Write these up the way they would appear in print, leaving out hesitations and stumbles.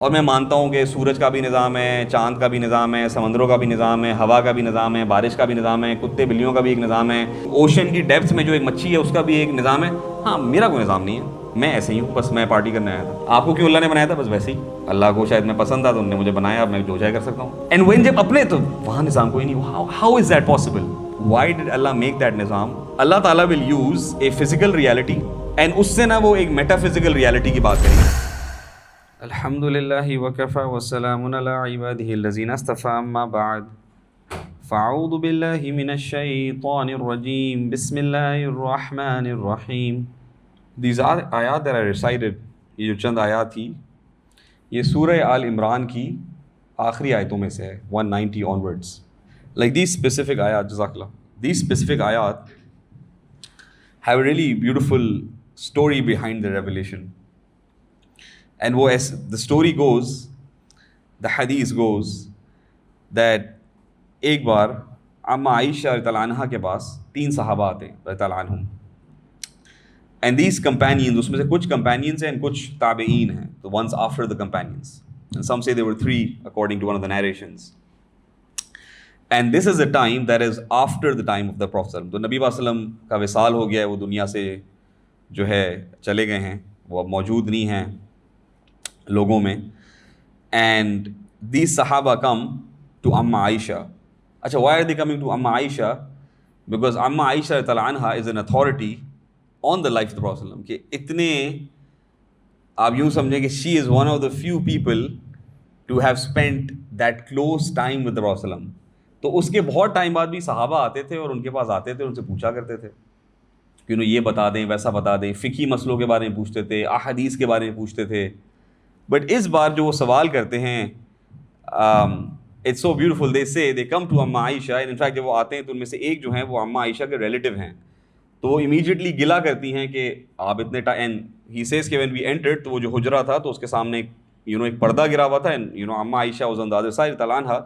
اور میں مانتا ہوں کہ سورج کا بھی نظام ہے، چاند کا بھی نظام ہے، سمندروں کا بھی نظام ہے، ہوا کا بھی نظام ہے، بارش کا بھی نظام ہے، کتے بلیوں کا بھی ایک نظام ہے، اوشن کی ڈیپتھ میں جو ایک مچھی ہے اس کا بھی ایک نظام ہے. ہاں میرا کوئی نظام نہیں ہے، میں ایسے ہی ہوں، بس میں پارٹی کرنے آیا تھا. آپ کو کیوں اللہ نے بنایا تھا؟ بس ویسے ہی اللہ کو شاید میں پسند تھا تو انہوں نے مجھے بنایا، اب میں جو چاہے کر سکتا ہوں. اینڈ وین جب اپنے تو وہاں نظام کوئی نہیں. How is that possible? Why did Allah make that نظام؟ اللہ تعالیٰ will use a physical reality and اس سے نا وہ ایک میٹا فزیکل ریالٹی کی بات کریں گے. الحمد للہ وکفی وسلام علی عبادہ الذین اصطفی، اما بعد فاعوذ باللہ من الشیطان الرجیم، بسم اللہ الرحمن الرحیم. These آیات that I recited، یہ جو چند آیات تھی، یہ سورہ آل عمران کی آخری آیتوں میں سے ہے، 190 onwards. Like these specific آیات، جزاک اللہ، these specific آیات have a really beautiful story behind the revelation. And the story goes, the hadith goes that ایک بار اما عائشہ رضی اللہ عنہا کے پاس 3 صحابہ آتے ہیں رضی اللہ عنہم. And these companions، اس میں سے کچھ companions ہیں and کچھ تابعین ہیں، the ones after the companions. And some say there were 3 according to one of the narrations. And this is a time that is after the time of the Prophet. تو نبی صلی اللہ علیہ وسلم کا وصال ہو گیا ہے، وہ دنیا سے جو ہے چلے گئے ہیں، وہ اب موجود نہیں ہیں لوگوں میں. اینڈ دیز صحابہ کم ٹو اما عائشہ. اچھا، why are they coming to اما عائشہ؟ بیکاز اما عائشہ رضی اللہ عنہا is an authority on the life of the Prophet ﷺ، کہ اتنے آپ یوں سمجھیں کہ she is one of the few people to have spend that close time with the Prophet ﷺ. تو اس کے بہت ٹائم بعد بھی صحابہ آتے تھے اور ان کے پاس آتے تھے، ان سے پوچھا کرتے تھے کہ انہوں یہ بتا دیں، ویسا بتا دیں، فقہی مسئلوں کے بارے میں پوچھتے تھے، احادیث کے بارے میں پوچھتے تھے. بٹ اس بار جو وہ سوال کرتے ہیں، it's so beautiful. They come to اما عائشہ، ان فیکٹ جب وہ آتے ہیں تو ان میں سے ایک جو ہیں وہ اما عائشہ کے ریلیٹیو ہیں. تو وہ امیجیٹلی گلا کرتی ہیں کہ آپ اتنے اینڈ ہی سیز کہ وین وی انٹرڈ، تو وہ جو حجرہ تھا تو اس کے سامنے ایک پردہ گرا ہوا تھا. اینڈ اما Aisha was on the other side رضی اللہ عنہا،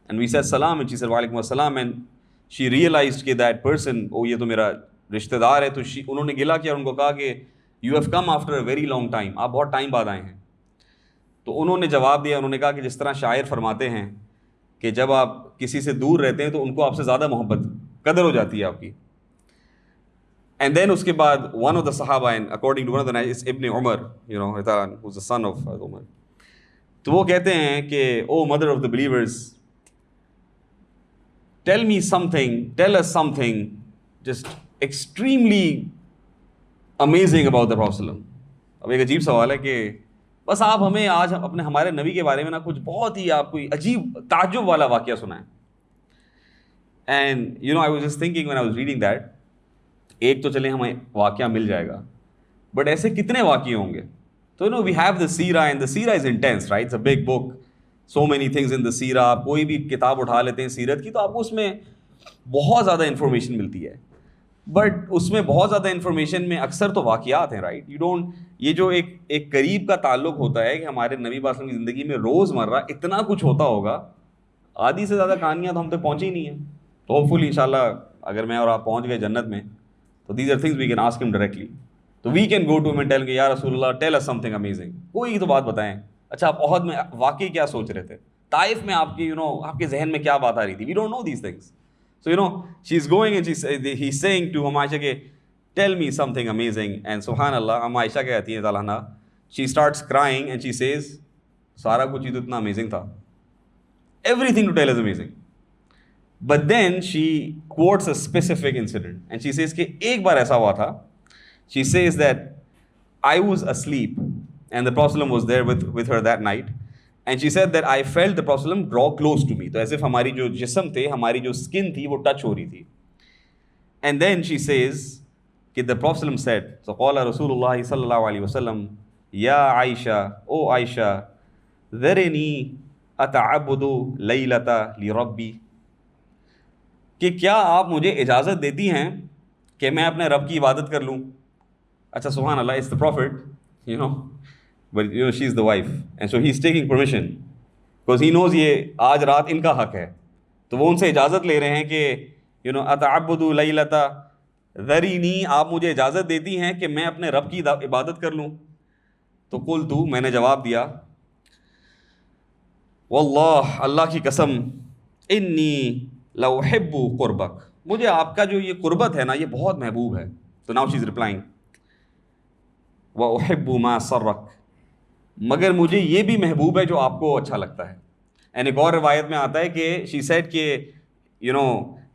اینڈ وی سیڈ سلام، اینڈ شی سیڈ وعلیکم السلام، اینڈ شی ریئلائزڈ کہ دیٹ پرسن، او یہ تو میرا رشتہ دار ہے. تو انہوں نے گلا کیا، ان کو کہا کہ you have come after a very long time, آپ بہت ٹائم بعد آئے ہیں. تو انہوں نے جواب دیا، انہوں نے کہا کہ جس طرح شاعر فرماتے ہیں کہ جب آپ کسی سے دور رہتے ہیں تو ان کو آپ سے زیادہ محبت، قدر ہو جاتی ہے آپ کی. اینڈ دین اس کے بعد ون آف دا صحابہ، according to one of the ابن عمر، who's the son of عمر، تو وہ کہتے ہیں کہ O mother of the believers, tell us something just extremely amazing about the Prophet ﷺ. اب ایک عجیب سوال ہے کہ بس آپ ہمیں آج ہمارے نبی کے بارے میں نا کچھ بہت ہی آپ کوئی عجیب تعجب والا واقعہ سنائیں. And I was just thinking when I was reading that، ایک تو چلیں ہمیں واقعہ مل جائے گا، بٹ ایسے کتنے واقعے ہوں گے؟ تو we have the سیرہ، and the سیرہ is intense, right? It's a big book, so many things in the سیرہ. آپ کوئی بھی کتاب اٹھا لیتے ہیں سیرت کی تو آپ کو اس میں بہت زیادہ انفارمیشن ملتی ہے، بٹ اس میں بہت زیادہ انفارمیشن میں اکثر تو واقعات ہیں، رائٹ؟ یہ جو ایک قریب کا تعلق ہوتا ہے کہ ہمارے نبی صلی اللہ علیہ وسلم کی زندگی میں روز مرہ اتنا کچھ ہوتا ہوگا، آدھی سے زیادہ کہانیاں تو ہم تک پہنچی ہی نہیں ہیں. تو ہوپ فلی انشاءاللہ اگر میں اور آپ پہنچ گئے جنت میں تو these are things we can ask him directly. تو we can go to him and tell کہ یا رسول اللہ tell us something amazing, کوئی تو بات بتائیں. اچھا، آپ احد میں واقعی کیا سوچ رہے تھے؟ طائف میں آپ کی آپ کے ذہن میں کیا بات آ رہی تھی؟ We don't know these things. So she is going and he's saying to Amma Aisha کہ tell me something amazing. And subhanallah, Amma Aisha کہتی ہے تعالیٰ عنہ، she starts crying and she says سارا کچھ ہی تو اتنا amazing تھا، everything to tell is amazing. But then she quotes a specific incident and she says کہ ایک بار ایسا ہوا تھا. She says that I was asleep and the Prophet was there with her that night. And she said that I felt the Prophet draw close to me. تو ایسے ہماری جو جسم تھے، ہماری جو اسکن تھی وہ ٹچ ہو رہی تھی. And then she says کہ the Prophet said، so قال رسول اللہ صلی اللہ علیہ وسلم یا عائشہ، او عائشہ، ذرنی اتعبد لیلۃ لربی، کہ کیا آپ مجھے اجازت دیتی ہیں کہ میں اپنے رب کی عبادت کر لوں. اچھا سبحان اللہ، it's the Prophet، but she's the wife and so he's taking permission because he knows یہ آج رات ان کا حق ہے. تو وہ ان سے اجازت لے رہے ہیں کہ اتعبد لیلۃ ذرینی، آپ مجھے اجازت دیتی ہیں کہ میں اپنے رب کی عبادت کر لوں. تو قلت، میں نے جواب دیا، واللہ اللہ کی قسم انی لأحب قربک، مجھے آپ کا جو یہ قربت ہے نا یہ بہت محبوب ہے. تو ناؤ شی از رپلائنگ وأحب ما سرک، مگر مجھے یہ بھی محبوب ہے جو آپ کو اچھا لگتا ہے. اینڈ ایک اور روایت میں آتا ہے کہ شی سیڈ کہ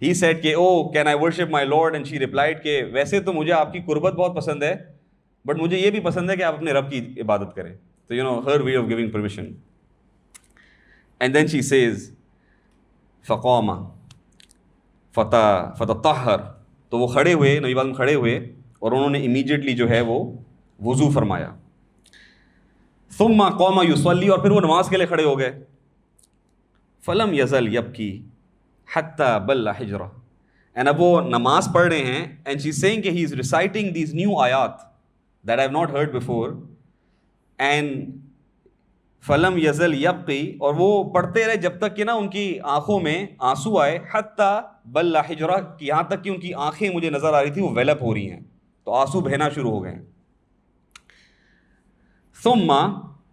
ہی سیڈ کہ oh can I worship my lord, and she replied کہ ویسے تو مجھے آپ کی قربت بہت پسند ہے بٹ مجھے یہ بھی پسند ہے کہ آپ اپنے رب کی عبادت کریں. تو her way of giving permission. And then she says فقام فتطہر، تو وہ کھڑے ہوئے، نبی پاک کھڑے ہوئے اور انہوں نے امیجیٹلی جو ہے وہ وضو فرمایا. ثم قام یصلی، اور پھر وہ نماز کے لیے کھڑے ہو گئے. فلم یزل یبکی حتی بل حجرہ، اینڈ اب وہ نماز پڑھ رہے ہیں اینڈ شی از سیئنگ کہ he is reciting these new آیات that I have not heard before. And فلم یزل یبقی، اور وہ پڑھتے رہے جب تک کہ نا ان کی آنکھوں میں آنسو آئے. حتی بل حجرہ، یہاں تک کہ ان کی آنکھیں مجھے نظر آ رہی تھی وہ ویلپ ہو رہی ہیں، تو آنسو بہنا شروع ہو گئے ہیں. ثم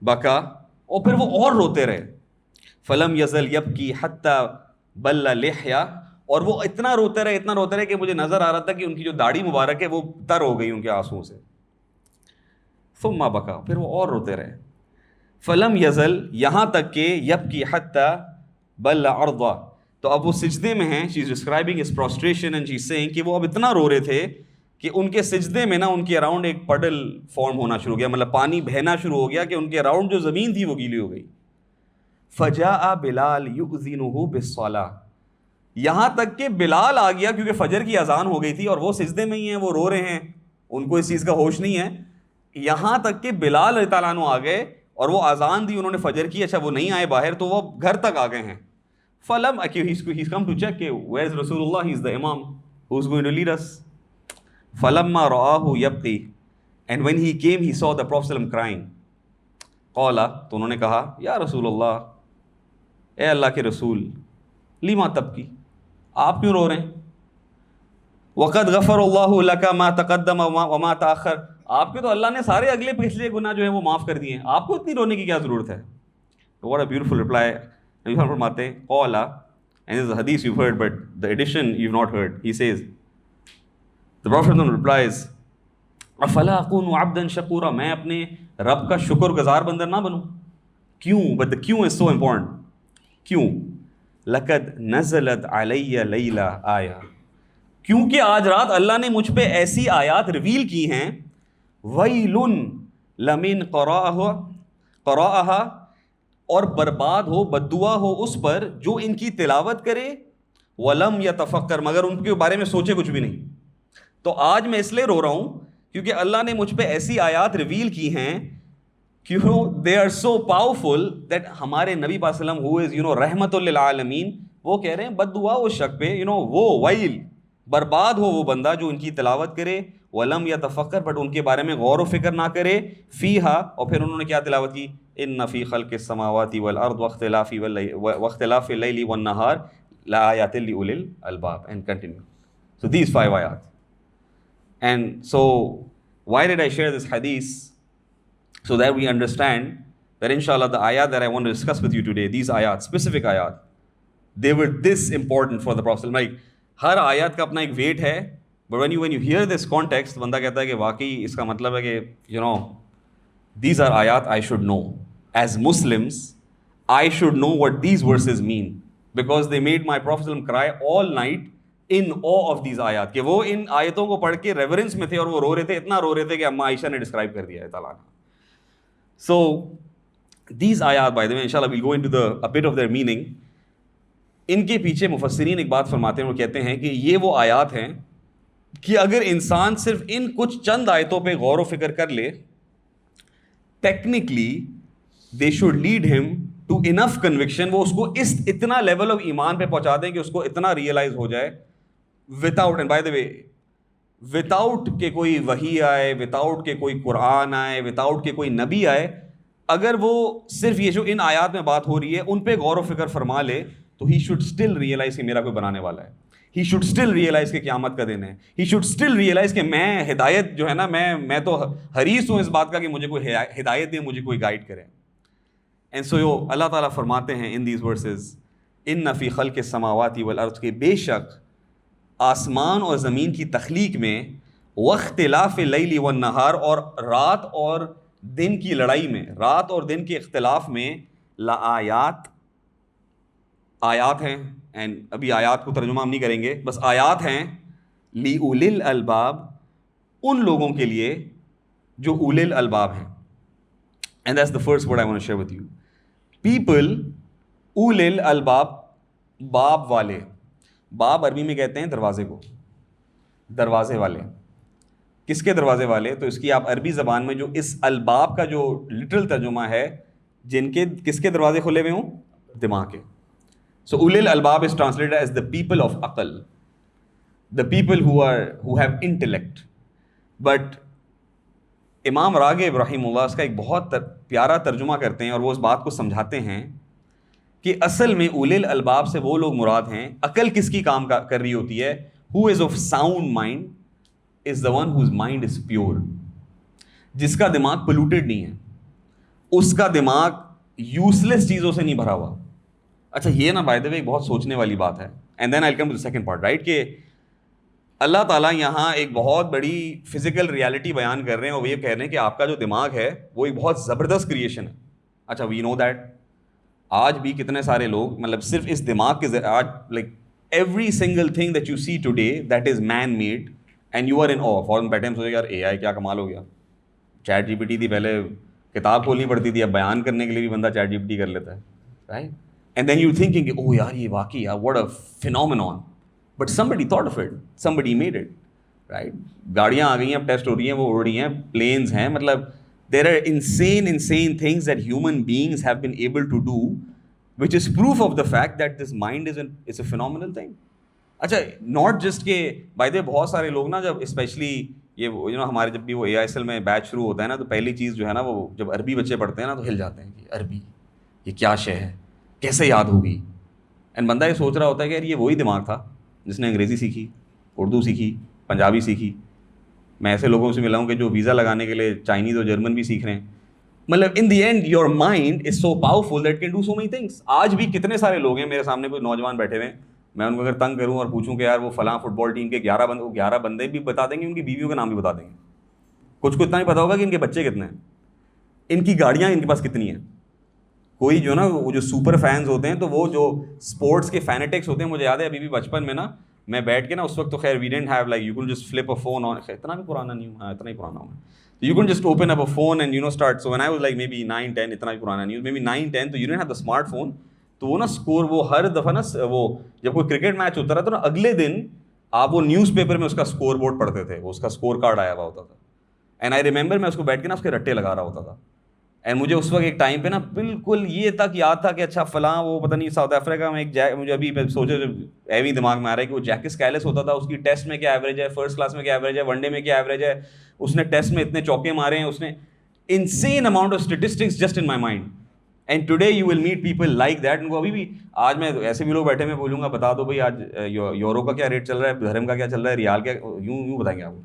بکا، اور پھر وہ اور روتے رہے. فلم یزل یبکی حتی بل لحیہ، اور وہ اتنا روتے رہے کہ مجھے نظر آ رہا تھا کہ ان کی جو داڑھی مبارک ہے وہ تر ہو گئی ان کے آنسوؤں سے. ثم بکا، پھر وہ اور روتے رہے. فلم یزل، یہاں تک کہ یبکی حتی بل عرضہ، تو اب وہ سجدے میں ہیں. She is describing his prostration and she is seeing کہ وہ اب اتنا رو رہے تھے کہ ان کے سجدے میں نا ان کے اراؤنڈ ایک پڈل فارم ہونا شروع ہو گیا، مطلب پانی بہنا شروع ہو گیا کہ ان کے اراؤنڈ جو زمین تھی وہ گیلی ہو گئی. فجاء بلال یؤذنہ بالصلاۃ، یہاں تک کہ بلال آ گیا کیونکہ فجر کی اذان ہو گئی تھی اور وہ سجدے میں ہی ہیں، وہ رو رہے ہیں، ان کو اس چیز کا ہوش نہیں ہے. یہاں تک کہ بلال رضی اللہ عنہ آ گئے اور وہ اذان دی انہوں نے فجر کی. اچھا وہ نہیں آئے باہر تو وہ گھر تک آ گئے ہیں. Film he's come to check where is Rasulullah, he is the imam who's going to lead us. فلما رآہ یبقی، and when he came he saw the Prophet crying. قال، تو انہوں نے کہا یا رسول اللہ، اے اللہ کے رسول، لما تبکی، آپ کیوں رو رہے ہیں؟ وقد غفر اللہ لک ما تقدم وما تاخر، آپ کے تو اللہ نے سارے اگلے پچھلے گناہ جو ہیں وہ معاف کر دیے ہیں، آپ کو اتنی رونے کی کیا ضرورت ہے؟ What a beautiful reply. نبی صاحب فرماتے ہیں قال، and this is a hadith you've heard but the edition you've not heard. He says, the Prophet replies, افلا اکون عبدا شکورا، میں اپنے رب کا شکر گزار بندر نہ بنوں؟ کیوں؟ but the کیوں is so important. کیوں؟ لقد نزلت علی لیلہ آیہ، کیونکہ آج رات اللہ نے مجھ پہ ایسی آیات ریویل کی ہیں. ویل لمن قرأہا، اور برباد ہو، بددعا ہو اس پر جو ان کی تلاوت کرے. ولم یتفکر، مگر ان کے بارے میں سوچے کچھ بھی نہیں. تو آج میں اس لیے رو رہا ہوں کیونکہ اللہ نے مجھ پہ ایسی آیات ریویل کی ہیں کیوں they are so powerful that ہمارے نبی پاک صلی اللہ علیہ وسلم ہو از رحمت للعالمین، وہ کہہ رہے ہیں بد دعا اس شخص پہ وہ ویل، برباد ہو وہ بندہ جو ان کی تلاوت کرے. ولم یتفکر، بٹ ان کے بارے میں غور و فکر نہ کرے. فیہا، اور پھر انہوں نے کیا تلاوت کی؟ ان فی خلق السماوات والارض واختلاف اللیل والنہار لآیات لأولی الالباب. And continue. So these 5 ayat. And so why did I share this hadith? So that we understand that inshallah the ayat that I want to discuss with you today, these ayat, specific ayat, they were this important for the Prophet. Like ہر آیات کا اپنا ایک wait ہے, but when you hear this context, بندہ کہتا ہے کہ واقعی اس کا مطلب ہے کہ these are ayat I should know. As Muslims, I should know what these verses mean because they made my Prophet cry all night in awe of these ayat. کہ وہ ان آیتوں کو پڑھ کے ریورنس میں تھے اور وہ رو رہے تھے, اتنا رو رہے تھے کہ اماں عائشہ نے ڈسکرائب کر دیا ہے تعالیٰ. So these ayat, by the way, inshallah we'll go into a bit of their meaning. ان کے پیچھے مفسرین ایک بات فرماتے ہیں, وہ کہتے ہیں کہ یہ وہ آیات ہیں کہ اگر انسان صرف ان کچھ چند آیتوں پہ غور و فکر کر لے, ٹیکنیکلی دے شوڈ لیڈ ہم ٹو انف کنوکشن, وہ اس کو اس اتنا لیول آف ایمان پہ پہنچا دیں کہ اس کو اتنا ریئلائز ہو جائے without, and by the way without کہ کوئی وحی آئے, وداؤٹ کہ کوئی قرآن آئے, وداؤٹ کہ کوئی نبی آئے, اگر وہ صرف یہ جو ان آیات میں بات ہو رہی ہے ان پہ غور و فکر فرما لے تو ہی شوڈ اسٹل ریئلائز کہ میرا کوئی بنانے والا ہے. ہی شوڈ اسٹل ریئلائز کہ قیامت کا دن ہے. ہی شوڈ اسٹل ریئلائز کہ میں ہدایت جو ہے نا, میں تو حریص ہوں اس بات کا کہ مجھے کوئی ہدایت دے, مجھے کوئی گائیڈ کرے. اینڈ سو اللہ تعالیٰ فرماتے ہیں ان دیز ورسز ان فی خلق السماوات والارض، کہ بے شک آسمان اور زمین کی تخلیق میں، واختلاف اللیل والنہار، اور رات اور دن کی لڑائی میں، رات اور دن کے اختلاف میں، لآیات، آیات ہیں، اینڈ ابھی آیات کو ترجمہ ہم نہیں کریں گے، بس آیات ہیں، لِأُولِي الْأَلْبَابِ، ان لوگوں کے لیے جو اولی الالباب ہیں. And that's the first word I want to share with you. People, اولی الالباب، باب والے. باب عربی میں کہتے ہیں دروازے کو، دروازے والے. کس کے دروازے والے؟ تو اس کی آپ عربی زبان میں جو اس الباب کا جو لٹرل ترجمہ ہے، جن کے کس کے دروازے کھلے ہوئے ہوں؟ دماغ کے. So اولی الالباب is translated as the people of عقل، the people who have intellect. But امام راغب رحمہ اللہ اس کا ایک بہت پیارا ترجمہ کرتے ہیں، اور وہ اس بات کو سمجھاتے ہیں کہ اصل میں اولی الالباب سے وہ لوگ مراد ہیں. عقل کس کی کام کر رہی ہوتی ہے؟ who is of sound mind is the one whose mind is pure، جس کا دماغ پولوٹیڈ نہیں ہے، اس کا دماغ یوز لیس چیزوں سے نہیں بھرا ہوا. اچھا یہ نا بائی دا وے ایک بہت سوچنے والی بات ہے. And then I come to the second part, right, کہ اللہ تعالیٰ یہاں ایک بہت بڑی فزیکل ریالٹی بیان کر رہے ہیں، اور وہ یہ کہہ رہے ہیں کہ آپ کا جو دماغ ہے وہ ایک بہت زبردست کریشن ہے. اچھا وی نو دیٹ آج بھی کتنے سارے لوگ مطلب صرف اس دماغ کے آج like every single thing that you see today that is man made and you are in awe. فوراً بیٹھے ہم سوچے یار اے آئی کیا کمال ہو گیا، چیٹ جی پی ٹی تھی، پہلے کتاب کھولنی پڑتی تھی، اب بیان کرنے کے لیے بھی بندہ چیٹ جی پی ٹی کر لیتا ہے، right. And then you thinking کہ اوہ یار یہ واقعی what a phenomenon, but somebody thought of it, somebody made it, right. گاڑیاں آ گئی ہیں، اب ٹیسٹ ہو رہی ہیں، وہ اڑ رہی ہیں، پلینز ہیں، مطلب there are insane things that human beings have been able to do, which is proof of the fact that this mind is a phenomenal thing. اچھا not just کہ by the way بہت سارے لوگ نا جب especially یہ ہمارے جب بھی وہ اے آئی ایس ایل میں بیچ شروع ہوتا ہے نا، تو پہلی چیز جو ہے نا وہ جب عربی بچے پڑھتے ہیں نا تو ہل جاتے ہیں کہ عربی یہ کیا شے ہے، کیسے یاد ہوگی. اینڈ بندہ یہ سوچ رہا ہوتا ہے کہ یار یہ وہی دماغ تھا جس نے انگریزی سیکھی، اردو سیکھی، پنجابی سیکھی. میں ایسے لوگوں سے ملا ہوں کہ جو ویزا لگانے کے لیے چائنیز اور جرمن بھی سیکھ رہے ہیں. مطلب in the end your mind is so powerful that can do so many things. آج بھی کتنے سارے لوگ ہیں میرے سامنے، کوئی نوجوان بیٹھے ہوئے ہیں، میں ان کو اگر تنگ کروں اور پوچھوں کہ یار وہ فلاں فٹ بال ٹیم کے 11 بندے بھی بتا دیں گے، ان کی بیویوں کے نام بھی بتا دیں گے. کچھ کو اتنا ہی پتا ہوگا کہ ان کے بچے کتنے ہیں، ان کی گاڑیاں ان کے پاس کتنی ہیں. کوئی جو نا وہ جو سپر فینز ہوتے ہیں، تو وہ جو اسپورٹس کے فینیٹکس ہوتے ہیں، مجھے یاد ہے ابھی بھی بچپن میں نا میں بیٹھ کے نا اس وقت تو خیر we don't have like you can just flip a phone on, اتنا بھی پرانا نہیں ہوں، ہاں اتنا ہی پرانا ہوں میں، you can just open up a phone and you know start. So when I was like may be 9-10، اتنا بھی پرانا نہیں ہوں، مے بی 9-10، تو you didn't have the smart phone. تو وہ نا اسکور وہ ہر دفعہ نا وہ جب کوئی کرکٹ میچ ہوتا رہا تو نا اگلے دن آپ وہ نیوز پیپر میں اس کا اسکور بورڈ پڑھتے تھے، وہ اس کا اسکور کارڈ آیا ہوا ہوتا تھا. اینڈ آئی ریمبر میں اس کو بیٹھ کے نا اس کے رٹے لگا رہا ہوتا تھا. اینڈ مجھے اس وقت ایک ٹائم پہ نا بالکل یہ تک یاد تھا کہ اچھا فلاں وہ پتہ نہیں ساؤتھ افریقہ میں ایک مجھے ابھی سوچے ایویں دماغ میں آ رہا ہے کہ وہ جیکس کیلس ہوتا تھا، اس کی ٹیسٹ میں کیا ایوریج ہے، فرسٹ کلاس میں کیا ایوریج ہے، ون ڈے میں کیا ایوریج ہے، اس نے ٹیسٹ میں اتنے چوکے مارے ہیں، اس نے unseen amount of statistics just in my mind. And today you will meet people like that. ان کو ابھی بھی آج میں ایسے بھی لوگ بیٹھے میں بولوں گا بتا دو بھائی آج یورو کا کیا ریٹ چل رہا ہے، دھرم کا کیا چل رہا ہے، ریال کیا، یوں بتائیں گے آپ کو.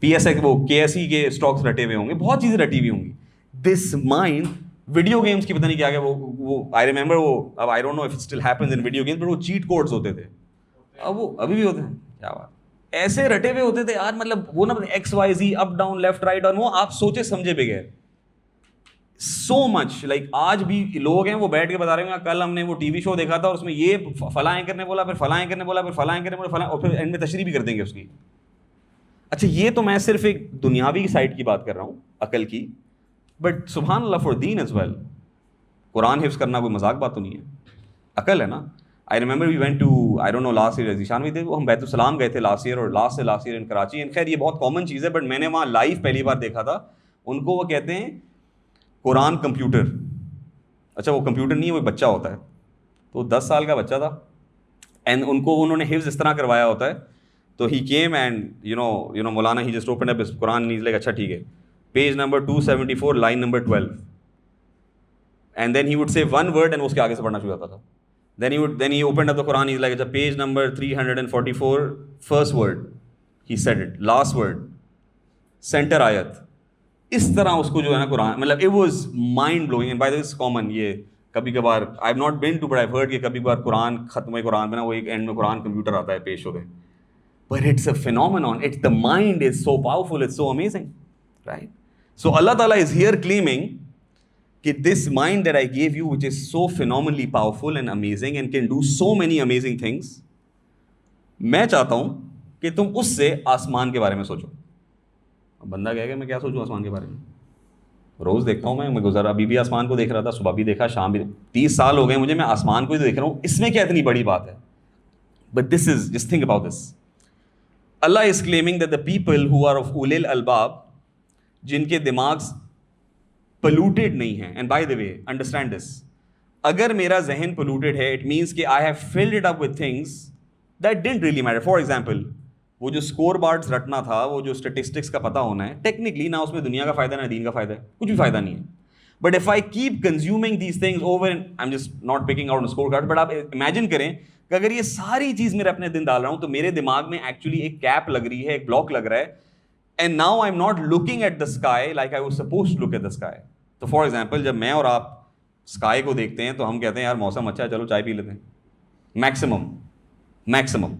پی ایس وہ کے ایس ای کے اسٹاکس رٹے ہوئے ہوں گے، بہت چیزیں رٹی ہوئی ہوں گی. دس مائنڈ ویڈیو گیمس کی پتہ نہیں کیا کہ وہ آئی ریمبر وہ اب I don't know if it still happens in video games, but وہ چیٹ کوڈز ہوتے تھے، اب وہ ابھی بھی ہوتے ہیں. کیا بات، ایسے رٹے ہوئے ہوتے تھے یار، مطلب وہ نا X Y Z up down left right, اور وہ آپ سوچے سمجھے بغیر سو مچ. لائک آج بھی لوگ ہیں وہ بیٹھ کے بتا رہے ہیں کل ہم نے وہ ٹی وی شو دیکھا تھا اور اس میں یہ فلاں اینکر نے بولا، پھر فلاں اینکر نے بولا، پھر فلاں اینکر نے بولا فلاں، اور پھر اینڈ میں تشریح بھی کر دیں گے اس کی. اچھا یہ تو میں صرف ایک دنیاوی سائڈ کی بات کر رہا ہوں عقل کی، بٹ سبحان اللہ فار دین ایز ویل. قرآن حفظ کرنا کوئی مذاق بات تو نہیں ہے، عقل ہے نا. I remember we went to I don't know last year Zeeshan بھی تھے، ہم بیت السلام گئے تھے لاسٹ ایئر، اور last year in Karachi. And خیر یہ بہت کامن چیز ہے، بٹ میں نے وہاں لائیو پہلی بار دیکھا تھا. ان کو وہ کہتے ہیں قرآن کمپیوٹر. اچھا وہ کمپیوٹر نہیں ہے، وہ بچہ ہوتا ہے، تو 10 سال کا بچہ تھا. اینڈ ان کو انہوں نے حفظ اس طرح کروایا ہوتا ہے. تو he came and you know maulana he just open اپ قرآن، نیز لائک اچھا ٹھیک ہے page number 274 line number 12، and then he would سے ون ورڈ اینڈ اس کے آگے سے پڑھنا شروع ہوتا تھا. then he opened up the Quran, he's like اچھا page number 344 first word he said it, last word center ayat اس طرح اس کو جو ہے نا قرآن, مطلب it was mind blowing. And by the way it's common, یہ کبھی کبھار I have not been to but I have heard کہ کبھی کبھار قرآن ختم قرآن میں نا وہ ایک اینڈ میں قرآن کمپیوٹر آتا ہے پیش ہوتے, but it's a phenomenon, it's the mind is so powerful, it's so amazing, right. So Allah تعالیٰ از ہیئر کلیمنگ کہ this mind that I give you which is so phenomenally powerful and amazing and can do so many amazing things, میں چاہتا ہوں کہ تم اس سے آسمان کے بارے میں سوچو. بندہ کہے کہ میں کیا سوچوں آسمان کے بارے میں, روز دیکھتا ہوں میں گزرا, ابھی بھی آسمان کو دیکھ رہا تھا, صبح بھی دیکھا, شام بھی, 30 سال ہو گئے مجھے, میں آسمان کو ہی دیکھ رہا ہوں, اس میں کیا اتنی بڑی بات ہے. But this is, just think about this, اللہ is claiming that the people who are of اولی الالباب, جن کے دماغ پلوٹیڈ نہیں ہیں. And by the way understand this, اگر میرا ذہن پلوٹیڈ ہے اٹ مینس کہ I have filled it up with things that don't really matter. For example, وہ جو اسکور بارڈز رٹنا تھا, وہ جو اسٹیٹسٹکس کا پتہ ہونا ہے, ٹیکنیکلی نہ اس میں دنیا کا فائدہ نہ دین کا فائدہ ہے, کچھ بھی فائدہ نہیں ہے. But if I keep consuming these things over, I am just not picking out score card, but آپ امیجن کریں کہ اگر یہ ساری چیز میرے اپنے دن ڈال رہا ہوں تو میرے دماغ میں ایکچولی ایک کیپ لگ رہی ہے, ایک بلاک لگ رہا ہے, and now I am not looking at the sky like I was suppose to look at the sky. تو فار ایگزامپل, جب میں اور آپ اسکائی کو دیکھتے ہیں تو ہم کہتے ہیں یار موسم اچھا ہے, چلو چائے پی لیتے ہیں, میکسیمم.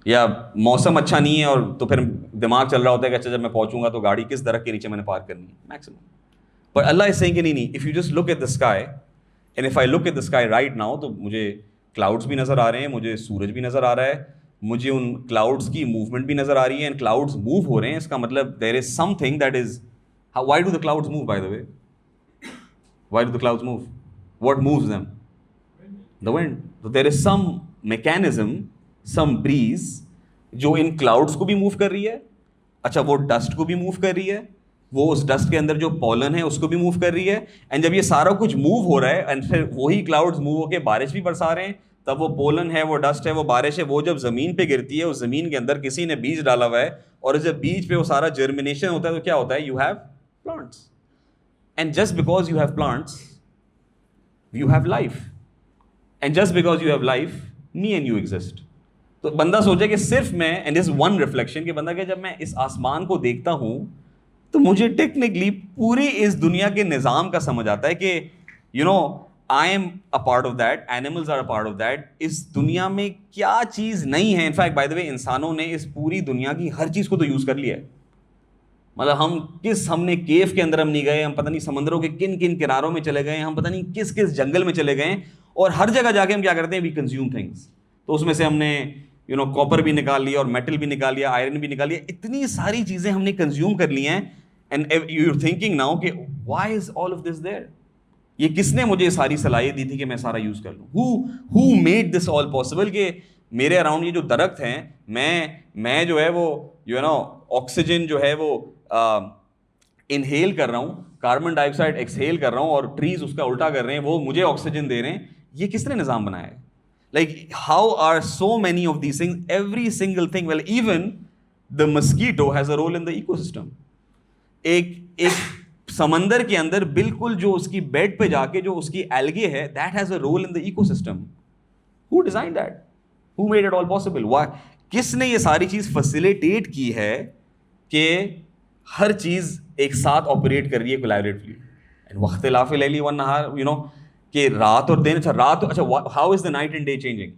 یا موسم اچھا نہیں ہے اور تو پھر دماغ چل رہا ہوتا ہے کہ اچھا جب میں پہنچوں گا تو گاڑی کس درخت کے نیچے میں نے پارک کرنی ہے, میکسیمم. پر اللہ اس سے کہ نہیں, if you just look at the sky and if I look at the sky right now, تو مجھے کلاؤڈس بھی نظر آ رہے ہیں, مجھے سورج بھی نظر آ رہا ہے, مجھے ان کلاؤڈس کی موومنٹ بھی نظر آ رہی ہے, اینڈ کلاؤڈس موو ہو رہے ہیں. اس کا مطلب there is something that is, why do the clouds move, by the way why do the clouds move, what moves them, the wind. تو there is some mechanism, some breeze جو ان clouds کو بھی move کر رہی ہے. اچھا, وہ dust کو بھی موو کر رہی ہے, وہ اس ڈسٹ کے اندر جو پولن ہے اس کو بھی موو کر رہی ہے. اینڈ جب یہ سارا کچھ موو ہو رہا ہے اینڈ پھر وہی کلاؤڈز موو ہو کے بارش بھی برسا رہے ہیں, تب وہ پولن ہے, وہ ڈسٹ ہے, وہ بارش ہے, وہ جب زمین پہ گرتی ہے, اس زمین کے اندر کسی نے بیج ڈالا ہوا ہے, اور جب بیج پہ وہ سارا جرمینیشن ہوتا ہے تو کیا ہوتا ہے, you have plants. And just because you have plants you have life, and just because you have life me and you exist. تو بندہ سوچے کہ صرف میں, اینڈ از ون ریفلیکشن, کہ بندہ کہ جب میں اس آسمان کو دیکھتا ہوں تو مجھے ٹیکنیکلی پوری اس دنیا کے نظام کا سمجھ آتا ہے کہ you know I am a part of that, animals are a part of that. اس دنیا میں کیا چیز نہیں ہے, انفیکٹ بائی دا وے انسانوں نے اس پوری دنیا کی ہر چیز کو تو یوز کر لیا ہے. مطلب ہم نے کیف کے اندر ہم نہیں گئے, ہم پتہ نہیں سمندروں کے کن کن کناروں میں چلے گئے, ہم پتہ نہیں کس کس جنگل میں چلے گئے, اور ہر جگہ جا کے ہم کیا کرتے ہیں, وی کنزیوم تھنگس. تو اس میں سے ہم نے کاپر بھی نکال لیا, اور میٹل بھی نکال لیا, آئرن بھی نکال لیا, اتنی ساری چیزیں ہم نے کنزیوم کر لی ہیں. And you are thinking now کہ why is all of this there, یہ کس نے مجھے ساری صلاحیت دی تھی کہ میں سارا یوز کر لوں, who made this all possible, کہ میرے اراؤنڈ یہ جو درخت ہیں, میں جو ہے وہ آکسیجن جو ہے وہ انہیل کر رہا ہوں, کاربن ڈائی آکسائڈ ایکسہیل کر رہا ہوں, اور ٹریز اس کا الٹا کر رہے ہیں, وہ مجھے آکسیجن دے رہے ہیں. یہ کس نے نظام بنایا ہے؟ Like how are so many of these things, every single thing, well even the mosquito has a role in the ecosystem. ایک سمندر کے اندر بالکل جو اس کی بیڈ پہ جا کے جو اس کی ایلگے ہے, that has a role in the ecosystem. Who designed that? Who made it all possible? Why? کس نے یہ ساری چیز فیسیلیٹیٹ کی ہے کہ ہر چیز ایک ساتھ آپریٹ کر رہی ہے کولیبریٹلی. واختلاف اللیل والنہار, کہ رات اور دن, اچھا how is the night and day changing,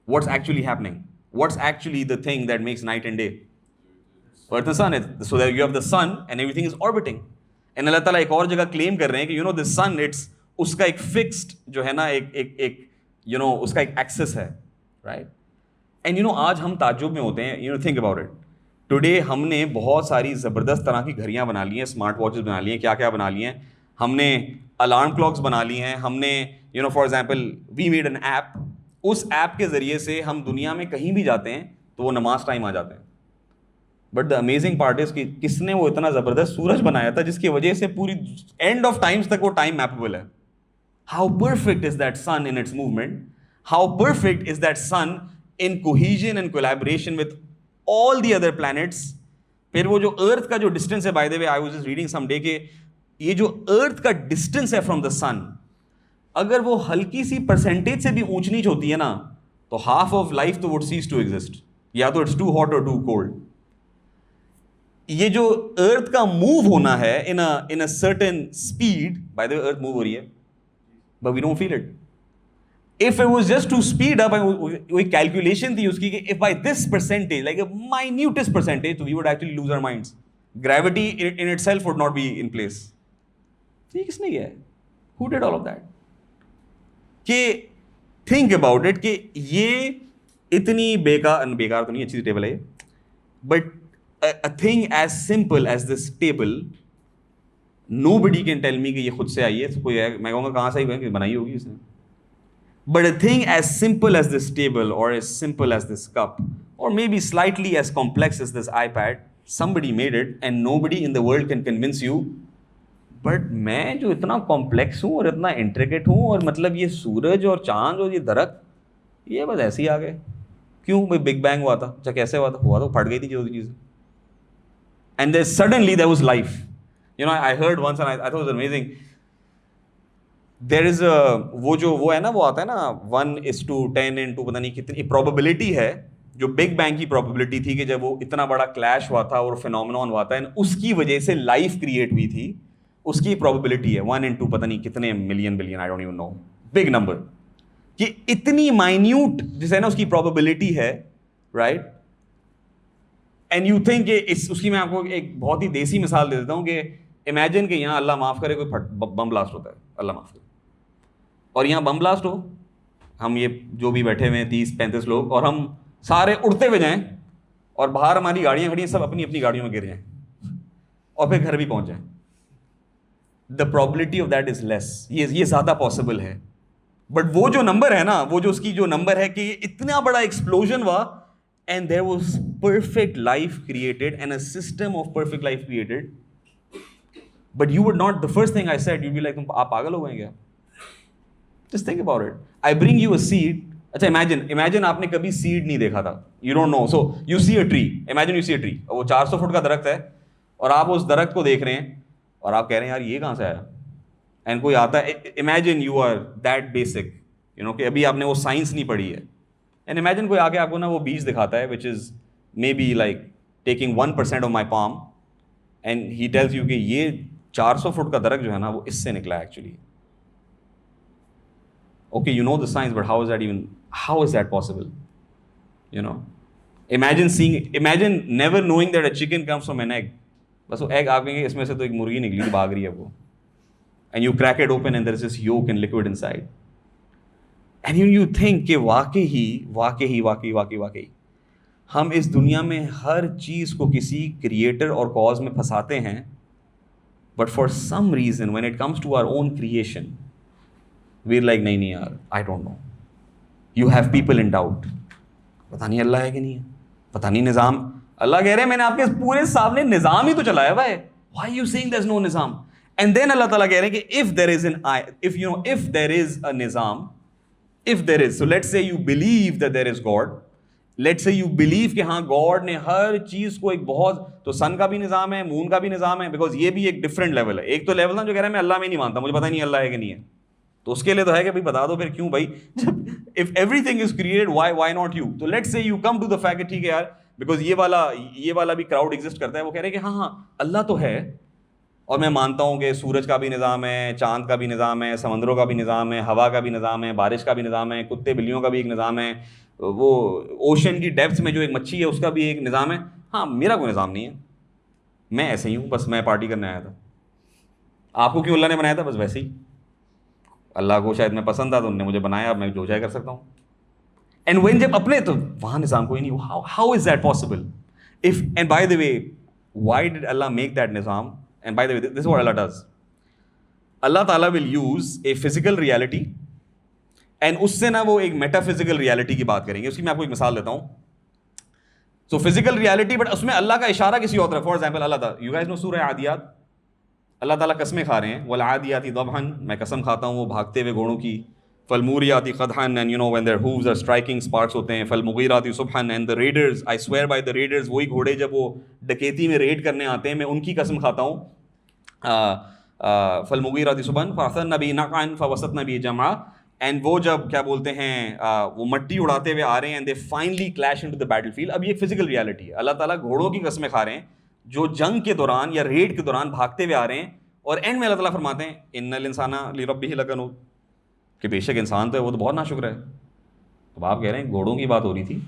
what's actually happening, what's actually the thing that makes night and day, but the sun is, so that you have the sun and everything is orbiting. And اللہ تعالیٰ ایک اور جگہ کلیم کر رہے ہیں کہ the sun, it's اس کا ایک فکسڈ جو ہے نا ایک اس کا ایک ایکسس ہے, رائٹ. اینڈ آج ہم تعجب میں ہوتے ہیں, تھنک اباؤٹ اٹ, ٹوڈے ہم نے بہت ساری زبردست طرح کی گھڑیاں بنا لی ہیں, اسمارٹ واچز بنا لی ہیں, کیا کیا بنا لی ہیں, ہم نے الارم کلاکس بنا لی ہیں, ہم نے for example we made an app, اس ایپ کے ذریعے سے ہم دنیا میں کہیں بھی جاتے ہیں تو وہ نماز ٹائم آ جاتے ہیں. But the amazing part is کہ کس نے وہ اتنا زبردست سورج بنایا تھا جس کی وجہ سے پوری اینڈ آف ٹائمس تک وہ ٹائم میپیبل ہے. How perfect is that sun in its movement, how perfect is that sun in cohesion and collaboration with all the other planets. پھر وہ جو ارتھ کا جو ڈسٹینس ہے, by the way I was reading some day کہ یہ جو earth کا ڈسٹینس ہے فرام دا سن, اگر وہ ہلکی سی پرسنٹیج سے بھی اونچ نیچ ہوتی ہے نا, تو ہاف آف لائف تو وڈ سیز ٹو ایگزسٹ, یا تو اٹس ٹو ہاٹ اور ٹو کولڈ. یہ جو ارتھ کا موو ہونا ہے in a certain speed, by the way earth move ہو رہی ہے but we don't feel it. If it was just to speed up, کوئی calculation تھی اس کی کہ if by this percentage, like a minutest percentage, we would actually lose our minds. Gravity in itself would not be in place. یہ کس نے کیا ہے؟ Who did all of that? کہ think about it کہ یہ اتنی بیکار تو نہیں, اچھی ٹیبل ہے but a thing as simple as this table, nobody can tell me کہ یہ خود سے آئی ہے. کوئی ہے میں کہوں گا کہاں سے آئی ہے, بنائی ہوگی اس نے. But a thing as simple as this table or as simple as this cup or maybe slightly as complex as this iPad, somebody made it and nobody in the world can convince you. But میں جو اتنا complex ہوں اور اتنا intricate ہوں, اور مطلب یہ سورج اور چاند اور یہ درخت یہ بس ایسے ہی آ گئے. کیوں بھائی بگ بینگ ہوا تھا, اچھا کیسے ہوا تھا پھٹ گئی تھی جو چیزیں, and then suddenly there was life. You know, I heard once and I thought it was amazing. دیر از وہ ہے نا, وہ آتا ہے نا 1:10 پتہ نہیں کتنی پروبیبلٹی ہے, جو بگ بینگ کی پروبیبلٹی تھی کہ جب وہ اتنا بڑا کلیش ہوا تھا اور فینومینون ہوا تھا اس کی وجہ سے لائف کریٹ ہوئی تھی, اس کی پروبیبلٹی ہے 1:2 پتہ نہیں کتنے million billion, I don't even know, big number, کہ اتنی مائنیوٹ جسے ہے نا اس کی پروبیبلٹی ہے, رائٹ. اینڈ یو تھنک کہ اس کی میں آپ کو ایک بہت ہی دیسی مثال دے دیتا ہوں کہ امیجن کہ یہاں اللہ معاف کرے کوئی بم بلاسٹ ہوتا ہے, اللہ معاف کرے, اور یہاں بم بلاسٹ ہو, ہم یہ جو بھی بیٹھے ہوئے ہیں 30-35 لوگ, اور ہم سارے اڑتے ہوئے جائیں اور باہر ہماری گاڑیاں کھڑی ہیں, سب اپنی اپنی گاڑیوں میں گر جائیں اور پھر گھر بھی پہنچ جائیں. The probability of that is less, یہ زیادہ پاسبل ہے. بٹ وہ جو نمبر ہے نا, وہ جو اس کی جو نمبر ہے کہ اتنا بڑا ایکسپلوژن ہوا and there was perfect life created and a system of perfect life created. But you would not, the first thing I said, you be like تم آپ پاگل ہو گئے کیا. Just think about it. I bring you a seed. اچھا imagine آپ نے کبھی seed نہیں دیکھا تھا. You don't know. So you see a tree. Imagine you see a tree. وہ 400 فٹ کا درخت ہے اور آپ اس درخت کو دیکھ رہے ہیں اور آپ کہہ رہے ہیں یار یہ کہاں سے آیا. اینڈ کوئی آتا ہے, imagine you are that basic, you know, کہ ابھی آپ نے وہ سائنس نہیں پڑھی ہے. اینڈ imagine کوئی آ کے آپ کو نا وہ بیج دکھاتا ہے which is maybe like taking 1% of my palm and he tells you کہ یہ 400 فٹ کا درخت جو ہے نا وہ اس سے نکلا ہے actually. Okay, you know the science, but how is that possible? You know, imagine never knowing that a chicken comes from an egg. بس وہ ایگ آپ کہیں گے اس میں سے تو ایک مرغی نکلی تھی, بھاگ رہی ہے وہ, and you crack it open and there is this yolk and liquid inside. And you think کہ واقعی ہم اس دنیا میں ہر چیز کو کسی کریٹر اور کاز میں پھنساتے ہیں, but for some reason when it comes to our own creation, we're like نہیں یار, I don't know. You have people in doubt. پتہ نہیں اللہ ہے کہ نہیں ہے, پتہ نہیں نظام. اللہ کہہ رہے ہیں میں نے آپ کے پورے سامنے نظام ہی تو چلایا ہوا ہے. Why are you saying there's no نظام? And then اللہ تعالیٰ کہہ رہے ہیں کہ if there is a نظام, if there is, so let's say you believe that there is God, let's say you believe کہ ہاں God نے ہر چیز کو ایک بہت, تو سن کا بھی نظام ہے, مون کا بھی نظام ہے, بیکاز یہ بھی ایک ڈفرینٹ لیول ہے. ایک تو لیول تھا جو کہہ رہا ہے میں اللہ میں نہیں مانتا, مجھے پتہ نہیں اللہ ہے کہ نہیں ہے, تو اس کے لیے تو ہے کہ بھائی بتا دو پھر کیوں بھائی, if everything is created why not you? تو let's say you come to the fact کہ ٹھیک ہے یار, بیکاز یہ والا بھی کراؤڈ ایگزسٹ کرتا ہے, وہ کہہ رہے ہیں کہ ہاں اللہ تو ہے اور میں مانتا ہوں کہ سورج کا بھی نظام ہے, چاند کا بھی نظام ہے, سمندروں کا بھی نظام ہے, ہوا کا بھی نظام ہے, بارش کا بھی نظام ہے, کتے بلیوں کا بھی ایک نظام ہے, وہ اوشن کی ڈیپتھ میں جو ایک مچھی ہے اس کا بھی ایک نظام ہے. ہاں میرا کوئی نظام نہیں ہے, میں ایسے ہی ہوں, بس میں پارٹی کرنے آیا تھا. آپ کو کیوں اللہ نے بنایا تھا؟ بس ویسے ہی اللہ کو شاید میں پسند تھا تو انہوں نے مجھے بنایا, اب میں جو چاہے کر سکتا ہوں. اینڈ وین جب اپنے تو وہاں نظام کوئی نہیں. How is that possible? If and by the way why did Allah make that نظام؟ And by the way this what Allah does. Allah تعالیٰ will use a physical reality and اس سے نا وہ ایک میٹا فزیکل ریالٹی کی بات کریں گے. اس کی میں آپ کو ایک مثال دیتا ہوں. سو فزیکل ریالٹی, بٹ اس میں اللہ کا اشارہ کسی اور طرف. فار ایگزامپل اللہ تعالیٰ, یو گائز نو سورہ عادیات, اللہ تعالیٰ قسمیں کھا رہے ہیں, والعادیات ضبحا, میں قسم کھاتا ہوں وہ بھاگتے ہوئے گھوڑوں کی, فالموریات قدحا, and you know when their hooves are striking sparks ہوتے ہیں, فالمغیرات صبحا, and the raiders, I swear by the raiders, وہی گھوڑے جب وہ ڈکیتی میں ریڈ کرنے آتے ہیں میں ان کی قسم کھاتا ہوں. فالمغیرات صبحا فاثرن به نقعا فوسطن به جمعا, اینڈ وہ جب کیا بولتے ہیں وہ مٹی اڑاتے ہوئے آ رہے ہیں, and they finally clash into the battlefield. اب یہ فزیکل ریالٹی ہے. اللہ تعالیٰ گھوڑوں کی قسمیں کھا رہے ہیں جو جنگ کے دوران یا ریڈ کے دوران بھاگتے ہوئے آ رہے ہیں, اور اینڈ میں اللہ تعالیٰ فرماتے ہیں ان الانسان لربہ لکنود, کہ بے شک انسان تو ہے وہ تو بہت ناشکر ہے. تو آپ کہہ رہے ہیں گھوڑوں کی بات ہو رہی تھی,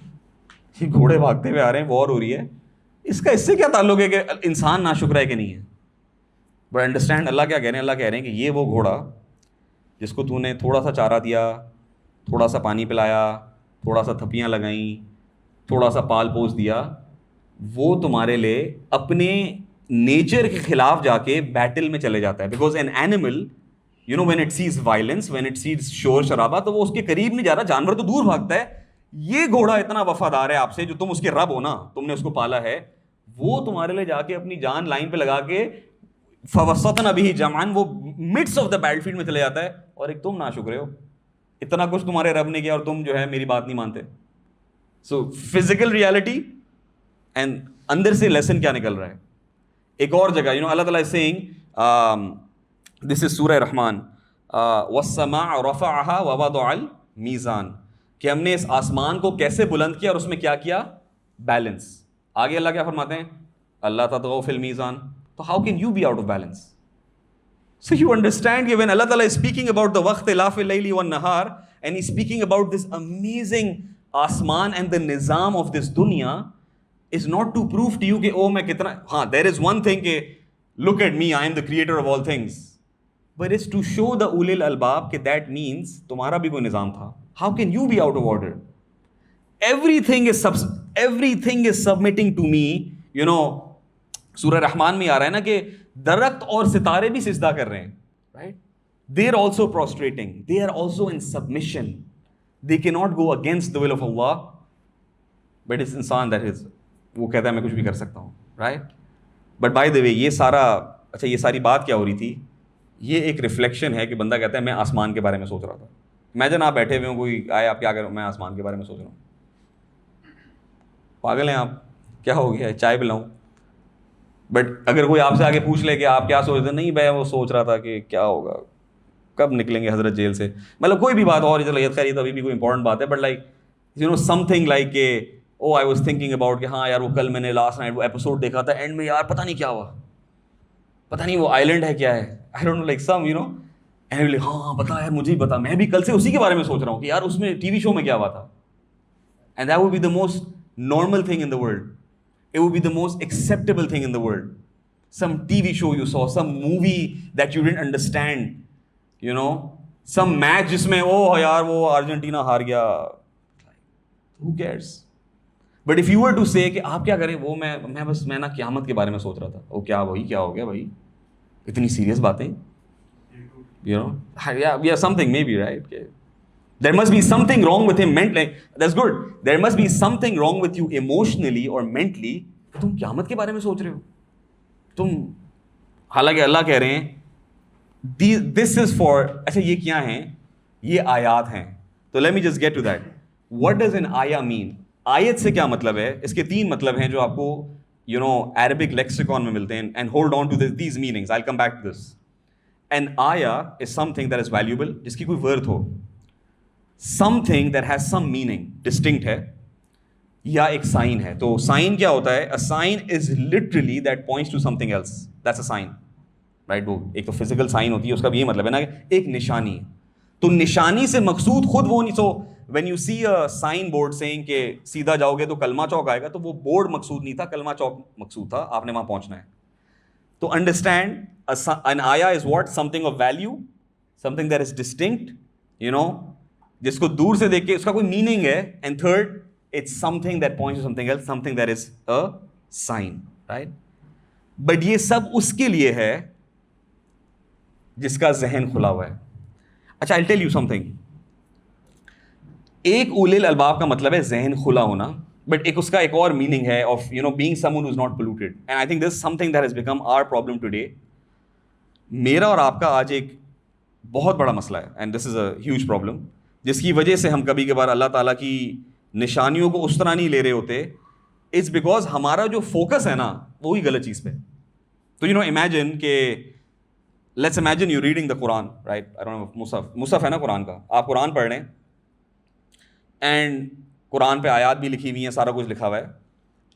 یہ گھوڑے بھاگتے ہوئے آ رہے ہیں, وار ہو رہی ہے, اس کا اس سے کیا تعلق ہے کہ انسان ناشکر ہے کہ نہیں ہے؟ بٹ انڈرسٹینڈ اللہ کیا کہہ رہے ہیں, اللہ کہہ رہے ہیں کہ یہ وہ گھوڑا جس کو تو نے تھوڑا سا چارہ دیا, تھوڑا سا پانی پلایا, تھوڑا سا تھپیاں لگائیں, تھوڑا سا پال پوس دیا, وہ تمہارے لیے اپنے نیچر کے خلاف جا کے بیٹل میں چلے جاتا ہے. Because an animal you know when it sees violence, when it sees شور شرابہ, تو وہ اس کے قریب نہیں جا رہا, جانور تو دور بھاگتا ہے. یہ گھوڑا اتنا وفادار ہے آپ سے, جو تم اس کے رب ہو نا, تم نے اس کو پالا ہے, وہ تمہارے لیے جا کے اپنی جان لائن پہ لگا کے فوسطنا بہ جمعاً, وہ مڈس آف دا بیٹل فیلڈ میں چلے جاتا ہے, اور ایک تم ناشکرے ہو, اتنا کچھ تمہارے رب نے کیا اور تم جو ہے میری بات نہیں مانتے. سو فزیکل ریالٹی اینڈ اندر سے لیسن کیا نکل رہا ہے. ایک اور جگہ اللہ تعالیٰ از سیئنگ, دس از سورہ رحمان, والسماء رفعها ووضع المیزان, کہ ہم نے اس آسمان کو کیسے بلند کیا اور اس میں کیا کیا, بیلنس. آگے اللہ کیا فرماتے ہیں, اللہ تطغوا فی المیزان. تو how can you be out of balance? So you understand کہ when Allah Ta'ala is speaking about the وقت اختلاف اللیل والنہار and he's speaking about this amazing آسمان and the نظام of this دنیا, is not to prove to you کہ oh میں کتنا, ہاں there is one thing کہ look at me, I am the creator of all things, but it's to show the اولي الالباب کہ that means تمہارا بھی کوئی نظام تھا. How can you be out of order? Everything is submitting to me. سورہ رحمان میں آ رہا ہے نا کہ درخت اور ستارے بھی سجدہ کر رہے ہیں, right? They are also prostrating, they are also in submission, they cannot go against the will of Allah, but it's انسان that is, وہ کہتا ہے میں کچھ بھی کر سکتا ہوں, right? But by the way یہ ساری بات کیا ہو رہی تھی, یہ ایک ریفلیکشن ہے کہ بندہ کہتا ہے میں آسمان کے بارے میں سوچ رہا تھا. امیجن آپ بیٹھے ہوئے ہوں, کوئی آئے, آپ کیا کریں, میں آسمان کے بارے میں سوچ رہا ہوں. پاگل ہیں آپ, کیا ہو گیا ہے, چائے پلاؤں؟ بٹ اگر کوئی آپ سے آگے پوچھ لے کہ آپ کیا سوچ رہے, نہیں میں وہ سوچ رہا تھا کہ کیا ہوگا, کب نکلیں گے حضرت جیل سے, مطلب کوئی بھی بات اور خیر تو ابھی بھی کوئی امپورٹنٹ بات ہے, but like some thing like کہ او آئی واز تھنکنگ اباؤٹ کہ ہاں یار وہ کل میں نے لاسٹ نائٹ وہ ایپیسوڈ دیکھا تھا, اینڈ میں یار پتہ نہیں کیا ہوا, پتہ نہیں وہ آئیلینڈ ہے کیا ہے, I don't know like some and ہاں بتا یار مجھے ہی پتا, میں بھی کل سے اسی کے بارے میں سوچ رہا ہوں کہ یار اس میں ٹی وی شو میں کیا ہوا تھا. And that would be the most normal thing in the world, it would be the most acceptable thing in the world. Some TV show you saw, some movie that you didn't understand, some match جس میں اوہ یار وہ Argentina ہار گیا, who cares? But if you were to say کہ آپ کیا کریں, وہ میں نا قیامت کے بارے میں سوچ رہا تھا, وہ کیا وہی کیا ہو گیا بھائی, اتنی سیریس باتیں, yeah something maybe, right? There must be something wrong with him mentally. That's good. There must be something wrong with you emotionally or mentally. تم قیامت کے بارے میں سوچ رہے ہو تم, حالانکہ اللہ کہہ رہے ہیں this is for, اچھا یہ کیا ہیں, یہ آیات ہیں. تو let me just get to that. What does an ayah mean? آیت سے کیا مطلب ہے؟ اس کے 3 مطلب ہیں جو آپ کو Arabic lexicon میں ملتے ہیں. And hold on to these meanings. I'll come back to this. An ayah is something that is valuable, جس کی کوئی worth who. Something that has some meaning, distinct ہے, یا ایک سائن ہے. تو سائن کیا ہوتا ہے؟ A sign is literally that points to something else. That's a sign, right? وہ ایک تو فزیکل سائن ہوتی ہے, اس کا بھی یہ مطلب ہے نا کہ ایک نشانی. تو نشانی سے مقصود خود وہ نہیں. سو when you see a sign board saying کہ سیدھا جاؤ گے تو کلمہ چوک آئے گا, تو وہ بورڈ مقصود نہیں تھا, کلمہ چوک مقصود تھا, آپ نے وہاں پہنچنا ہے. تو understand an ayah is what? Something of value, something that is distinct, جس کو دور سے دیکھ کے اس کا کوئی میننگ ہے. And third, it's something that points to something else, something that is a sign, right? But یہ سب اس کے لیے ہے جس کا ذہن کھلا ہوا ہے. اچھا I tell you some thing. ایک اولی الالباب کا مطلب ہے ذہن کھلا ہونا, بٹ ایک اس کا ایک اور میننگ ہے of being someone who is not polluted. And I think this is something that has become our problem today. میرا اور آپ کا آج ایک بہت بڑا مسئلہ ہے, and this is a huge problem, جس کی وجہ سے ہم کبھی کبھار اللہ تعالیٰ کی نشانیوں کو اس طرح نہیں لے رہے ہوتے. اٹس بیکاز ہمارا جو فوکس ہے نا وہی غلط چیز پہ. تو امیجن کہ let's imagine you reading the Quran, right? مصحف ہے نا قرآن کا, آپ قرآن پڑھ رہے ہیں اینڈ قرآن پہ آیات بھی لکھی ہوئی ہیں, سارا کچھ لکھا ہوا ہے,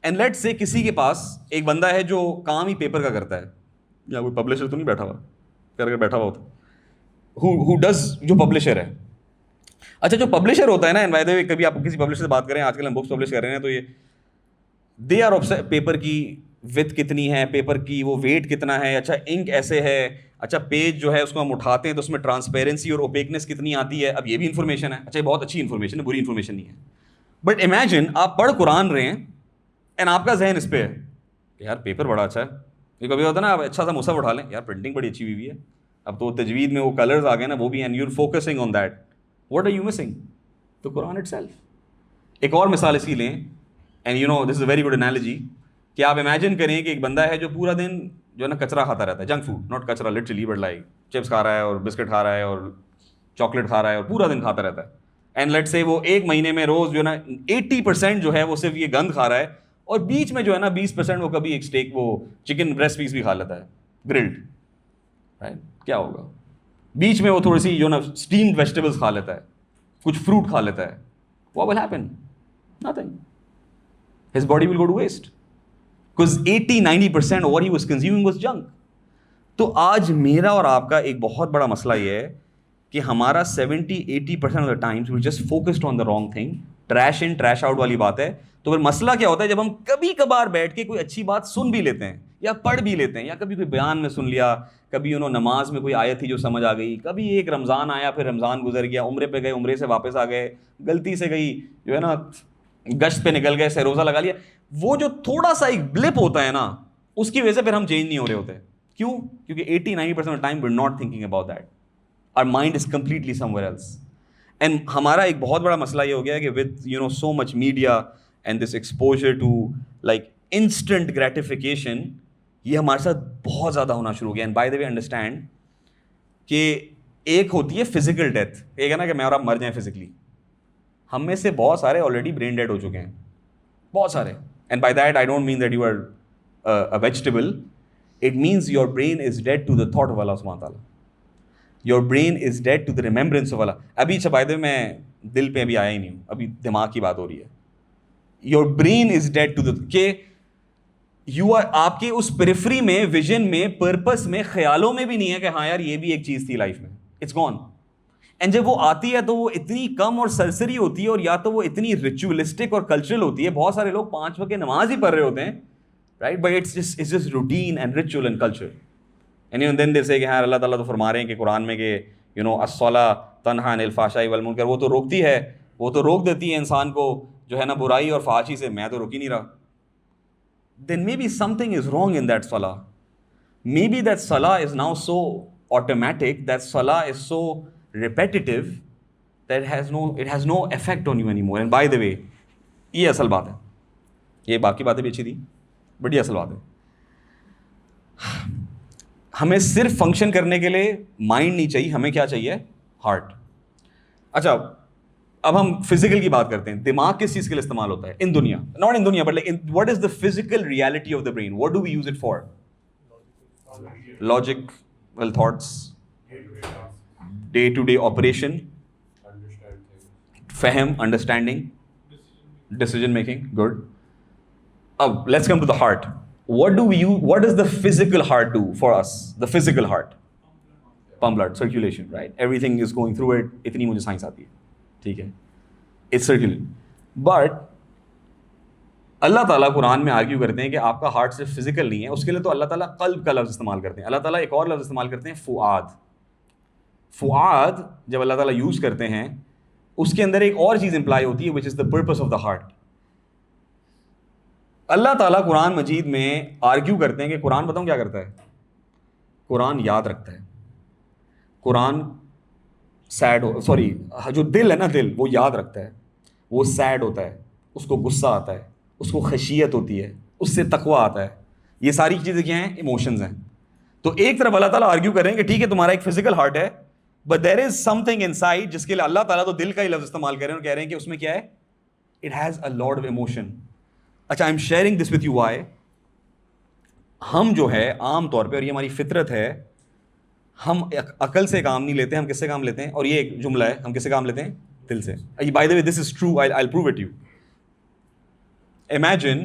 اینڈ لیٹ سے کسی کے پاس ایک بندہ ہے جو کام ہی پیپر کا کرتا ہے, یا کوئی پبلشر تو نہیں بیٹھا ہوا کر کے بیٹھا ہوا ہوتا, who does, جو پبلشر ہے. اچھا جو پبلشر ہوتا ہے نا, بائی دی وے کبھی آپ کسی پبلشر سے بات کریں, آج کل ہم بکس پبلش کر رہے ہیں تو یہ دے آر پیپر کی وتھ کتنی ہے, پیپر کی وہ ویٹ کتنا ہے, اچھا انک ایسے ہے, اچھا پیج جو ہے اس کو ہم اٹھاتے ہیں تو اس میں ٹرانسپیرنسی اور اوپیکنس کتنی آتی ہے. اب یہ بھی انفارمیشن ہے, اچھا یہ بہت اچھی انفارمیشن ہے, بری انفارمیشن نہیں ہے. بٹ امیجن آپ پڑھ قرآن رہے ہیں اینڈ آپ کا ذہن اس پہ ہے کہ یار پیپر بڑا اچھا ہے. یہ کبھی ہوتا ہے نا, آپ اچھا سا مصحف اٹھا لیں, یار پرنٹنگ بڑی اچھی ہوئی ہے, اب تو تجوید میں وہ کلرز آ گئے نا وہ بھی, and you are focusing on that, what are you missing? تو قرآن اٹ سیلف. ایک اور مثال اس کی لیں, and you know this is a very good analogy, کہ آپ امیجن کریں کہ ایک بندہ ہے جو پورا دن جو ہے نا کچرا کھاتا رہتا ہے, جنک فوڈ, ناٹ کچرا لٹرلی بٹ لائک چپس کھا رہا ہے اور بسکٹ کھا رہا ہے اور چاکلیٹ کھا رہا ہے اور پورا دن کھاتا رہتا ہے. اینڈ لیٹ سے وہ ایک مہینے میں روز جو ہے نا 80% جو ہے وہ صرف یہ گند کھا رہا ہے, اور بیچ میں جو ہے نا 20% وہ کبھی ایک اسٹیک وہ چکن بریسٹ پیس بھی کھا لیتا ہے گرلڈ, رائٹ. کیا ہوگا؟ بیچ میں وہ تھوڑی سی جو نا اسٹیمڈ ویجیٹیبلس کھا لیتا ہے, کچھ فروٹ کھا لیتا ہے. What will happen? Nothing. His body will go to waste. Because 80-90% of what he was consuming was junk. تو آج میرا اور آپ کا ایک بہت بڑا مسئلہ یہ ہے کہ ہمارا 70-80% of the times we just focused on the wrong thing. Trash in trash out والی بات ہے. تو پھر مسئلہ کیا ہوتا ہے, جب ہم کبھی کبھار بیٹھ کے کوئی اچھی بات سن بھی لیتے ہیں یا پڑھ بھی لیتے ہیں, یا کبھی کوئی بیان میں سن لیا, کبھی نماز میں کوئی آیت تھی جو سمجھ آ گئی, کبھی ایک رمضان آیا پھر رمضان گزر گیا, عمرے پہ گئے, عمرے سے واپس آ گئے, غلطی سے گئی جو ہے نا گشت پہ نکل گئے, سے روزہ لگا لیا. وہ جو تھوڑا سا ایک بلپ ہوتا ہے نا, اس کی وجہ سے پھر ہم چینج نہیں ہو رہے ہوتے. کیوں؟ کیونکہ 80-90% of the time we're not thinking about that. Our mind is completely somewhere else. And ہمارا ایک بہت بڑا مسئلہ یہ ہو گیا ہے کہ with so much media and this exposure to like instant gratification, یہ ہمارے ساتھ بہت زیادہ ہونا شروع ہو گیا. And by the way understand کہ ایک ہوتی ہے فزیکل ڈیتھ, ایک ہے نا کہ میں اور آپ مر جائیں فزیکلی. ہم میں سے بہت سارے آلریڈی برین ڈیڈ ہو چکے ہیں, بہت سارے. And by that I don't mean that you are a vegetable. It means your brain is dead to the thought of Allah subhanahu wa ta'ala. Your brain is dead to the remembrance of Allah. ابھی شاید میں دل پہ ابھی آیا ہی نہیں ہوں, ابھی دماغ کی بات ہو رہی ہے. Your brain is dead to the کہ you are آپ کے اس پریفری میں, ویژن میں, پرپس میں, خیالوں میں بھی نہیں ہے کہ ہاں یار یہ بھی ایک چیز تھی لائف میں. It's gone. اینڈ جب وہ آتی ہے تو وہ اتنی کم اور سرسری ہوتی ہے, اور یا تو وہ اتنی ریچولسٹک اور کلچرل ہوتی ہے. بہت سارے لوگ 5 وقت نماز ہی پڑھ رہے ہوتے ہیں, right, but it's just routine and ritual and culture. And then they say کہ ہاں اللہ تعالیٰ تو فرما رہے ہیں کہ قرآن میں کہ الصلاۃ تنہی عن الفحشاء والمنکر, وہ تو روکتی ہے, وہ تو روک دیتی ہے انسان کو جو ہے نا برائی اور فحاشی سے. میں تو روک ہی نہیں رہا. Then maybe something is wrong in that salah. Maybe that salah is now so automatic, that salah is so repetitive that it has no effect on you anymore. And by the way, یہ اصل بات ہے. یہ باقی باتیں بھی اچھی تھی, بٹ یہ اصل بات ہے. ہمیں صرف فنکشن کرنے کے لیے مائنڈ نہیں چاہیے, ہمیں کیا چاہیے؟ ہارٹ. اچھا اب ہم فزیکل کی بات کرتے ہیں. دماغ کس چیز کے لیے استعمال ہوتا ہے ان دنیا, ناٹ ان دنیا but like what is the physical reality of the brain, what do we use it for? Logical thoughts, day to day operation, فہم, انڈرسٹینڈنگ, ڈیسیجن میکنگ. گڈ. اب let's come to the heart. What does the physical heart do for us? The physical heart. Pump blood, circulation, right? Everything is going through it. اتنی مجھے science آتی ہے, ٹھیک ہے, it's circulating. But اللہ تعالیٰ قرآن میں argue کرتے ہیں کہ آپ کا ہارٹ صرف فزیکل نہیں ہے. اس کے لیے تو اللہ تعالیٰ قلب کا لفظ استعمال کرتے ہیں. اللہ تعالیٰ ایک اور لفظ استعمال کرتے ہیں, فؤاد. فؤاد جب اللہ تعالیٰ یوز کرتے ہیں, اس کے اندر ایک اور چیز امپلائی ہوتی ہے, which is the purpose of the heart. اللہ تعالیٰ قرآن مجید میں آرگیو کرتے ہیں کہ قرآن بتاؤں کیا کرتا ہے؟ قرآن یاد رکھتا ہے. قرآن جو دل ہے نا, دل وہ یاد رکھتا ہے. وہ سیڈ ہوتا ہے, اس کو غصہ آتا ہے, اس کو خشیت ہوتی ہے, اس سے تقویٰ آتا ہے. یہ ساری چیزیں کیا ہیں؟ ایموشنز ہیں. تو ایک طرف اللہ تعالیٰ آرگیو کر رہے ہیں کہ ٹھیک ہے تمہارا ایک فزیکل ہارٹ ہے, but there is some thing in side جس کے لیے اللہ تعالیٰ تو دل کا ہی لفظ استعمال کر رہے ہیں, اور کہہ رہے ہیں کہ اس میں کیا ہے؟ It has a lot of emotion. اچھا, I am sharing this with you why. ہم جو ہے عام طور پہ, اور یہ ہماری فطرت ہے, ہم عقل سے کام نہیں لیتے, ہم کس سے کام لیتے ہیں؟ اور یہ ایک جملہ ہے, ہم کس سے کام لیتے ہیں؟ دل سے. By the way this is true, I will prove it you. Imagine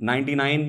99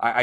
I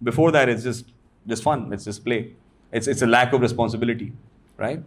Before that it's just fun, it's just play. It's a lack of responsibility, right?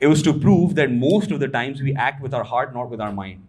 it was to prove that most of the times we act with our heart, not with our mind.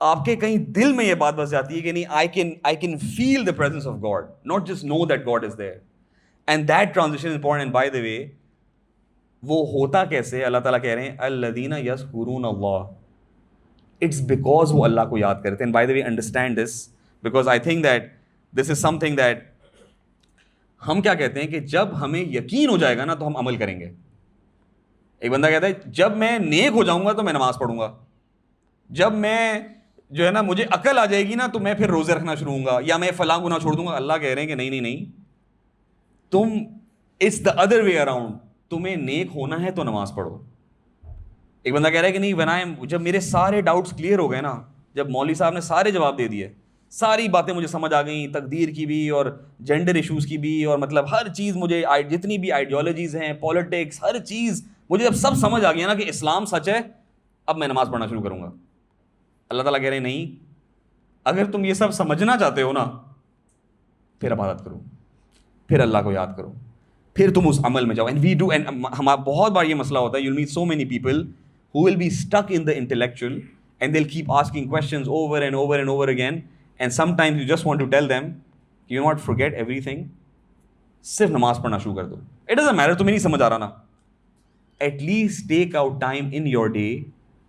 آپ کے کہیں دل میں یہ بات بس جاتی ہے کہ نہیں, I can feel the presence of God, not just know that God is there. And that transition is important. And by the way, وہ ہوتا کیسے؟ اللہ تعالیٰ کہہ رہے ہیں الذین یذکرون اللہ. It's because وہ اللہ کو یاد کرتے ہیں. And by the way, understand this, because I think that this is something that ہم کیا کہتے ہیں کہ جب ہمیں یقین ہو جائے گا نا تو ہم عمل کریں گے. ایک بندہ کہتا ہے جب میں نیک ہو جاؤں گا تو میں نماز پڑھوں گا, جب میں جو ہے نا مجھے عقل آ جائے گی نا تو میں پھر روزے رکھنا شروع ہوں گا, یا میں فلاں گناہ چھوڑ دوں گا. اللہ کہہ رہے ہیں کہ نہیں, تم it's the other way around. تمہیں نیک ہونا ہے تو نماز پڑھو. ایک بندہ کہہ رہا ہے کہ نہیں, جب میرے سارے ڈاؤٹس کلیئر ہو گئے نا, جب مولوی صاحب نے سارے جواب دے دیے, ساری باتیں مجھے سمجھ آ گئیں, تقدیر کی بھی اور جینڈر ایشوز کی بھی, اور مطلب ہر چیز مجھے, جتنی بھی آئیڈیالوجیز ہیں, پالیٹکس, ہر چیز مجھے جب سب سمجھ آ گیا نا کہ اسلام سچ ہے, اب میں نماز پڑھنا شروع کروں گا. اللہ تعالیٰ کہہ رہے ہیں نہیں, اگر تم یہ سب سمجھنا چاہتے ہو نا پھر عبادت کرو, پھر اللہ کو یاد کرو, پھر تم اس عمل میں جاؤ. اینڈ وی ڈو, اینڈ ہمارا بہت بار یہ مسئلہ ہوتا ہے, you will meat so many people who will be stuck in the intellectual and they'll keep asking questions over and over and over again, and sometimes you just want to tell them you not forget everything, صرف نماز پڑھنا شروع کر دو. It doesn't matter تمہیں نہیں سمجھ آ رہا نا, at least take out time in your day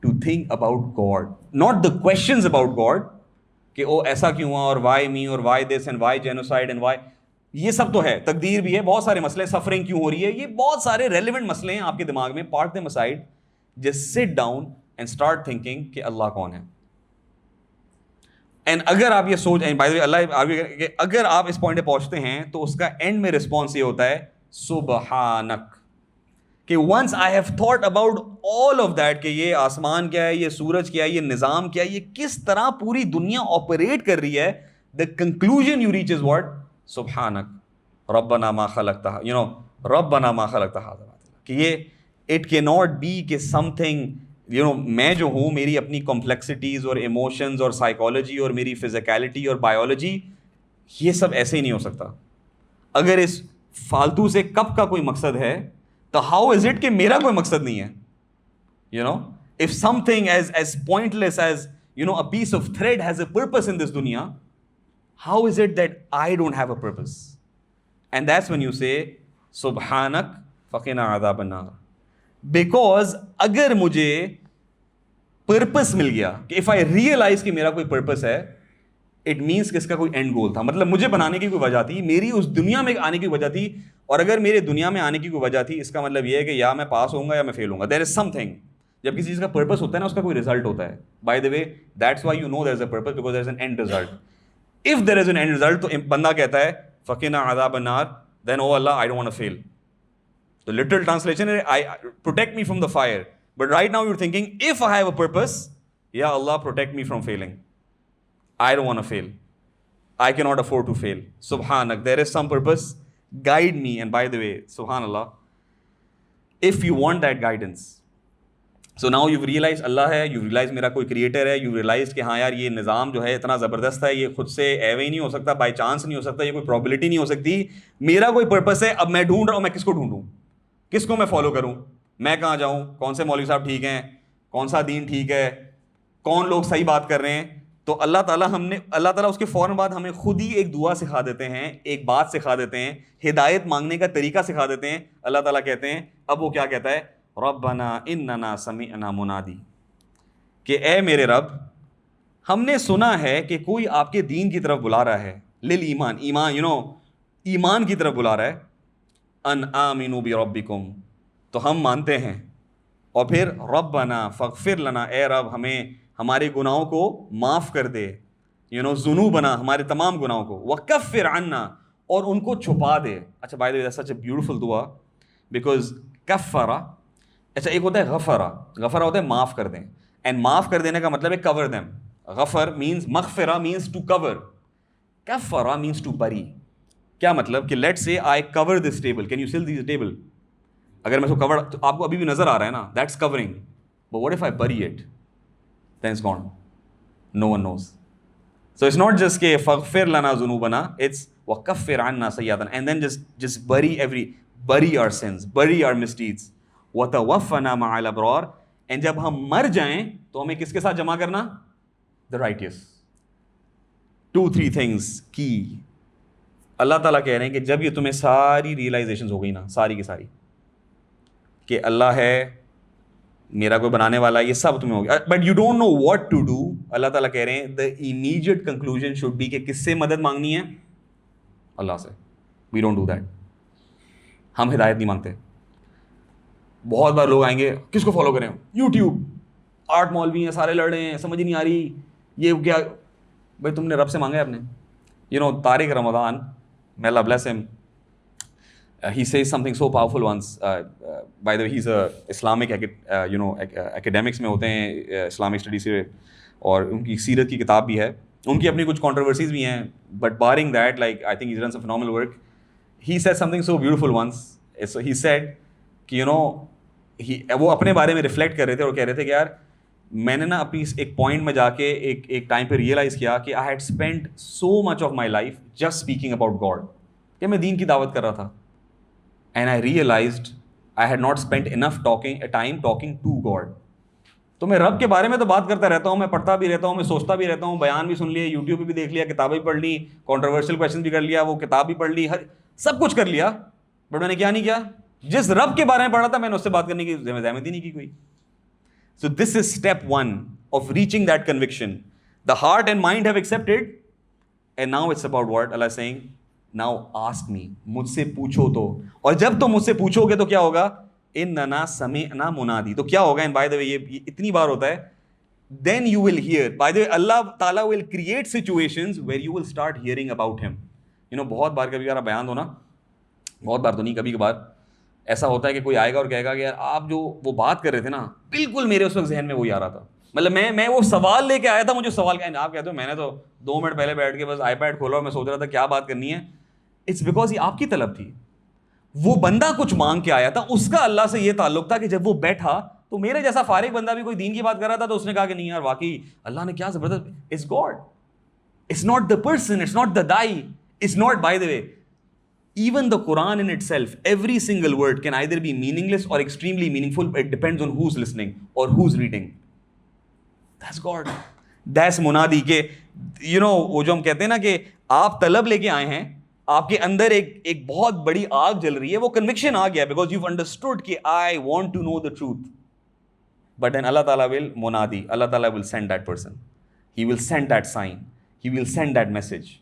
to think about God, not the questions about God کہ او ایسا کیوں ہوا, اور why me, اور why this, and why genocide, and why, یہ سب تو ہے, تقدیر بھی ہے, بہت سارے مسئلے, سفرنگ کیوں ہو رہی ہے, یہ بہت سارے ریلیونٹ مسئلے ہیں آپ کے دماغ میں. Park them aside, just sit down and start thinking کہ اللہ کون ہے. اینڈ اگر آپ یہ سوچ, بائی دا وے اللہ, اگر آپ اس پوائنٹ پہ پہنچتے ہیں تو اس کا اینڈ میں رسپانس یہ ہوتا ہے سبحانک, کہ once I have thought about all of that, کہ یہ آسمان کیا ہے, یہ سورج کیا ہے, یہ نظام کیا ہے, یہ کس طرح پوری دنیا آپریٹ کر رہی ہے, the conclusion you reach is what, سبحانک ربنا ما خلقت, ربنا ما خلقت ھذا باطلا. کہ یہ اٹ کی ناٹ بی کہ سم تھنگ, میں جو ہوں, میری اپنی کمپلیکسٹیز اور ایموشنز اور سائیکالوجی اور میری فزیکلٹی اور بایولوجی, یہ سب ایسے ہی نہیں ہو سکتا. اگر اس فالتو سے کپ کا کوئی مقصد ہے تو ہاؤ از اٹ کہ میرا کوئی مقصد نہیں ہے. If something as pointless as a piece of thread has a purpose in this dunya, how is it that I don't have a purpose? And that's when you say subhanak faqina adhab an-nar. Because اگر مجھے purpose مل گیا, کہ if I realize کہ میرا کوئی purpose ہے, it means کہ اس کا کوئی اینڈ گول تھا, مطلب مجھے بنانے کی کوئی وجہ تھی, میری اس دنیا میں آنے کی وجہ تھی, اور اگر میرے دنیا میں آنے کی کوئی وجہ تھی, اس کا مطلب یہ ہے کہ یا میں پاس ہوں گا یا میں فیل ہوں گا. there is something. جب کسی چیز کا پرپس ہوتا ہے نا, اس کا کوئی ریزلٹ ہوتا ہے. by the way, that's why you know there is a purpose, because there is an end result. if there is an end result, تو بندہ کہتا ہے فقنا عذاب النار, then oh Allah, I don't want to fail. The literal translation is, protect me from the fire. But right now you're thinking, if I have a purpose, ya Allah, protect me from failing. I don't want to fail. I cannot afford to fail. Subhanak, there is some purpose. Guide me. And by the way, subhanallah, if you want that guidance, so now you've realized Allah ہے, you've realized میرا کوئی creator ہے, you've realized کہ ہاں یار یہ نظام جو ہے اتنا زبردست ہے, یہ خود سے ایوے ہی نہیں ہو سکتا, بائی چانس نہیں ہو سکتا, یہ کوئی پرابلٹی نہیں ہو سکتی, میرا کوئی پرپس ہے. اب میں ڈھونڈ رہا ہوں, میں کس کو ڈھونڈوں, کس کو میں فالو کروں, میں کہاں جاؤں, کون سے مولوی صاحب ٹھیک ہیں, کون سا دین ٹھیک ہے, کون لوگ صحیح بات کر رہے ہیں. تو اللہ تعالیٰ اس کے فوراً بعد ہمیں خود ہی ایک دعا سکھا دیتے ہیں, ایک بات سکھا دیتے ہیں, ہدایت مانگنے کا طریقہ سکھا دیتے ہیں. اللہ تعالیٰ کہتے ہیں, اب وہ کیا کہتا ہے, ربنا اننا سمعنا منادی, کہ اے میرے رب, ہم نے سنا ہے کہ کوئی آپ کے دین کی طرف بلا رہا ہے, لل ایمان, ایمان کی طرف بلا رہا ہے, ان آمنوا بربکم, تو ہم مانتے ہیں. اور پھر ربنا فاغفر لنا, اے رب ہمیں ہمارے گناہوں کو معاف کر دے, ذنوبنا, ہمارے تمام گناہوں کو, وکفر عنا, اور ان کو چھپا دے. اچھا by the way such a beautiful دعا, بیکاز کفرا, اچھا ایک ہوتا ہے غفرا, غفرا ہوتا ہے معاف کر دیں, اینڈ معاف کر دینے کا مطلب ہے کور دیم. غفر مینس, مغفرہ مینس ٹو کور, کفرا مینس ٹو بری. کیا مطلب کہ لیٹ سے I cover this table, can you sell this table, اگر میں اس کو کور, تو آپ کو ابھی بھی نظر آ رہا ہے نا, that's covering. But what if I بری it, then it's gone, no one knows. So it's not just کہ فغفر لنا ذنوبنا, it's وکفر عنا سیئاتنا, and then just bury our sins, bury our misdeeds. وتوفنا مع الابرار, and جب ہم مر جائیں تو ہمیں کس کے ساتھ جمع کرنا, the righteous. 2-3 things key. اللہ تعالیٰ کہہ رہے ہیں کہ جب یہ تمہیں ساری ریئلائزیشنز ہو گئی نا, ساری کی ساری, کہ اللہ ہے, میرا کوئی بنانے والا, یہ سب تمہیں ہو گیا, but you don't know what to do. Allah تعالیٰ کہہ رہے ہیں the immediate conclusion should be کہ کس سے مدد مانگنی ہے؟ اللہ سے. We don't do that. ہم ہدایت نہیں مانگتے. بہت بار لوگ آئیں گے, کس کو فالو کریں؟ یوٹیوب, 8 مولوی ہیں, سارے لڑ رہے ہیں, سمجھ نہیں آ رہی, یہ کیا. بھائی تم نے رب سے مانگا ہے آپ نے؟ طارق رمضان, may Allah bless him, he says something so powerful once. By the way, he's a Islamic academics میں ہوتے ہیں, Islamic studies سے, اور ان کی سیرت کی کتاب بھی ہے, ان کی اپنی کچھ controversies بھی ہیں, but barring that, like I think he's done some phenomenal work. He said something so beautiful once. So he said کہ وہ اپنے بارے میں ریفلیکٹ کر رہے تھے اور کہہ رہے تھے کہ یار میں نے نا اپنی ایک پوائنٹ میں جا کے ایک ٹائم پہ ریئلائز کیا کہ I had spend so much of my life just speaking about God, کہ میں دین کی دعوت کر رہا تھا, and I realized I had not spend enough time talking to God. تو میں رب کے بارے میں تو بات کرتا رہتا ہوں, میں پڑھتا بھی رہتا ہوں, میں سوچتا بھی رہتا ہوں, بیان بھی سن لیے, یوٹیوب پہ بھی دیکھ لیا, کتابیں بھی پڑھ لی, کانٹروورشل کویشچن بھی کر لیا, وہ کتاب بھی پڑھ لی, سب کچھ کر لیا, بٹ میں نے کیا نہیں کیا؟ جس رب کے بارے میں پڑھا تھا میں نے اس سے بات کرنے کی زحمت ہی نہیں کی کوئی. So this is step 1 of reaching that conviction. The heart and mind have accepted, and now it's about what Allah is saying, now ask me, مجھ سے پوچھو تو, اور جب تم مجھ سے پوچھو گے تو کیا ہوگا؟ اننا سمعنا منادی, تو کیا ہوگا؟ and by the way یہ اتنی بار ہوتا ہے, then you will hear. By the way, Allah Ta'ala will create situations where you will start hearing about him. بہت بار کبھی آپ بیان دو نا, بہت بار تو نہیں, کبھی کبھار ایسا ہوتا ہے کہ کوئی آئے گا اور کہے گا کہ یار آپ جو وہ بات کر رہے تھے نا, بالکل میرے اس وقت ذہن میں وہی آ رہا تھا, مطلب میں وہ سوال لے کے آیا تھا, مجھے سوال کیا. آپ کہتے ہو میں نے تو 2 منٹ پہلے بیٹھ کے بس آئی پیڈ کھولا اور میں سوچ رہا تھا کیا بات کرنی ہے. اٹس بیکاز یہ آپ کی طلب تھی. وہ بندہ کچھ مانگ کے آیا تھا, اس کا اللہ سے یہ تعلق تھا کہ جب وہ بیٹھا تو میرے جیسا فارغ بندہ بھی کوئی دین کی بات کر رہا تھا, تو اس نے کہا کہ نہیں یار واقعی اللہ نے کیا زبردست. It's God, it's not the person, it's not the die, it's not. By the way even the Quran in itself, every single word can either be meaningless or extremely meaningful. It depends on who's listening or who's reading. That's God. That's munadi. کہ وہ جو ہم کہتے ہیں نا کہ آپ طلب لے کے آئے ہیں, آپ کے اندر ایک بہت بڑی آگ جل رہی ہے, وہ کنوکشن آ گیا because you've understood کہ I want to know the truth. But then Allah Ta'ala will munadi, Allah Ta'ala will send that person, He will send that sign, He will send that message.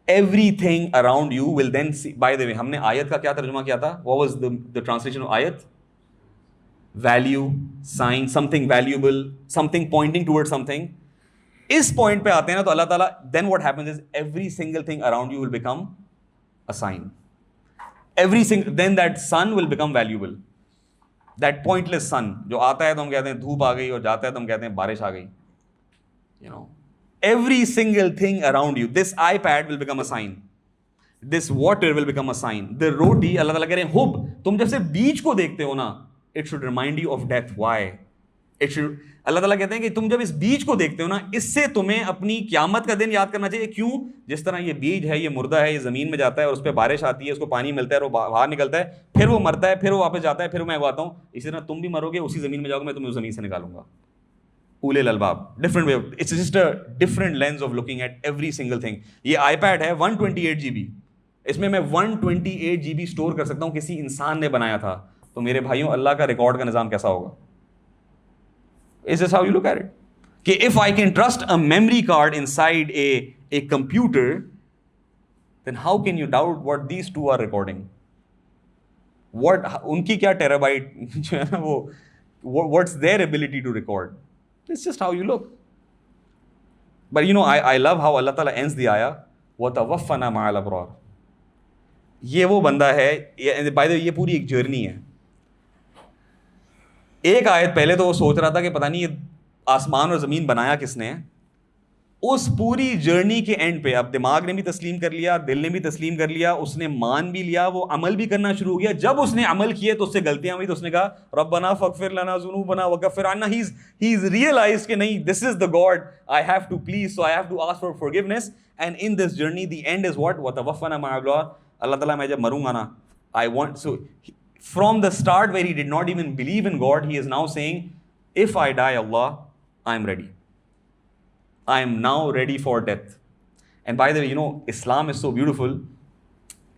Everything around you will then see. By the way, ہم نے آیت کا کیا ترجمہ کیا تھا? What was the translation of آیت? Value, sign, something valuable, something pointing towards something. اس point پہ آتے ہیں نا تو اللہ تعالیٰ, then what happens is every single thing around you will become a sign. Then that sun will become valuable. That pointless sun جو آتا ہے تو ہم کہتے ہیں دھوپ آ گئی, اور جاتا ہے تو ہم کہتے ہیں بارش آ گئی. Every single thing around you, this iPad will become a sign, this water will become a sign, the roti, اللہ تعالیٰ کہہ رہے ہیں حب, تم جب سے بیج کو دیکھتے ہو نا, it should remind you of death. Why? It should, اللہ تعالیٰ کہتے ہیں کہ تم جب اس بیج کو دیکھتے ہو نا, اس سے تمہیں اپنی قیامت کا دن یاد کرنا چاہیے. کیوں؟ جس طرح یہ بیج ہے, یہ مردہ ہے, یہ زمین میں جاتا ہے اور اس پہ بارش آتی ہے, اس کو پانی ملتا ہے اور وہ باہر نکلتا ہے, پھر وہ مرتا ہے, پھر وہ واپس جاتا ہے, پھر میں اگاتا ہوں. اسی طرح تم بھی مرو گے, اسی زمین میں جاؤ گے, میں تمہیں اس زمین سے نکالوں گا. اولے الالباب, different way, it's just a different lens of looking at every single thing. یہ آئی پیڈ ہے 128 GB, اس میں 128 GB اسٹور کر سکتا ہوں. کسی انسان نے بنایا تھا, تو میرے بھائیوں اللہ کا ریکارڈ کا نظام کیسا ہوگا؟ Is this how you look at it? کہ if I can trust a memory card inside a computer, then how can you doubt what these two are recording? ان کی کیا ٹیرابائٹ جو ہے نا, وہ what's their ability to record? It's just how you look. But I love how Allah Ta'ala ends the ayah, وَتَوَفَّنَا مَعَ الْأَبْرَارِ. یہ وہ بندہ ہے, by the way یہ پوری ایک جرنی ہے. ایک آیت پہلے تو وہ سوچ رہا تھا کہ پتہ نہیں یہ آسمان اور زمین بنایا کس نے. اس پوری جرنی کے اینڈ پہ اب دماغ نے بھی تسلیم کر لیا, دل نے بھی تسلیم کر لیا, اس نے مان بھی لیا, وہ عمل بھی کرنا شروع ہو گیا. جب اس نے عمل کیے تو اس سے غلطیاں ہوئی, تو اس نے کہا ربنا فاغفر لنا ذنوبنا وکفر عنا. He is realized کہ نہیں, this is the God I have to please, so I have to ask for forgiveness. And in this journey the end is what? وَتَوَفَّنَا مَعَ الْأَبْرَارِ. اللہ تعالیٰ میں جب مروں گا نا, I want, so from the start where he did not even believe in God, he is now saying if I die Allah, I am ready. I am now ready for death. And by the way, Islam is so beautiful,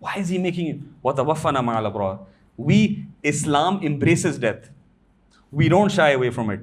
Why is he making it? وَتَوَفَّنَا مَعَ الْأَبْرَارِ. We, Islam embraces death. We don't shy away from it.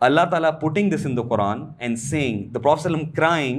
Allah Ta'ala putting this in the Quran and saying, the Prophet ﷺ crying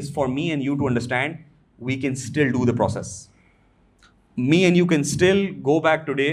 is for me and you to understand we can still do the process. Me and you can still go back today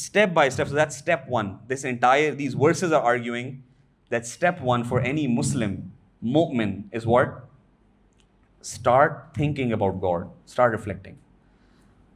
step by step. So that's step one. These verses are arguing that step one for any Muslim mu'min is what? Start thinking about God. Start reflecting.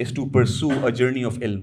is to pursue a journey of ilm.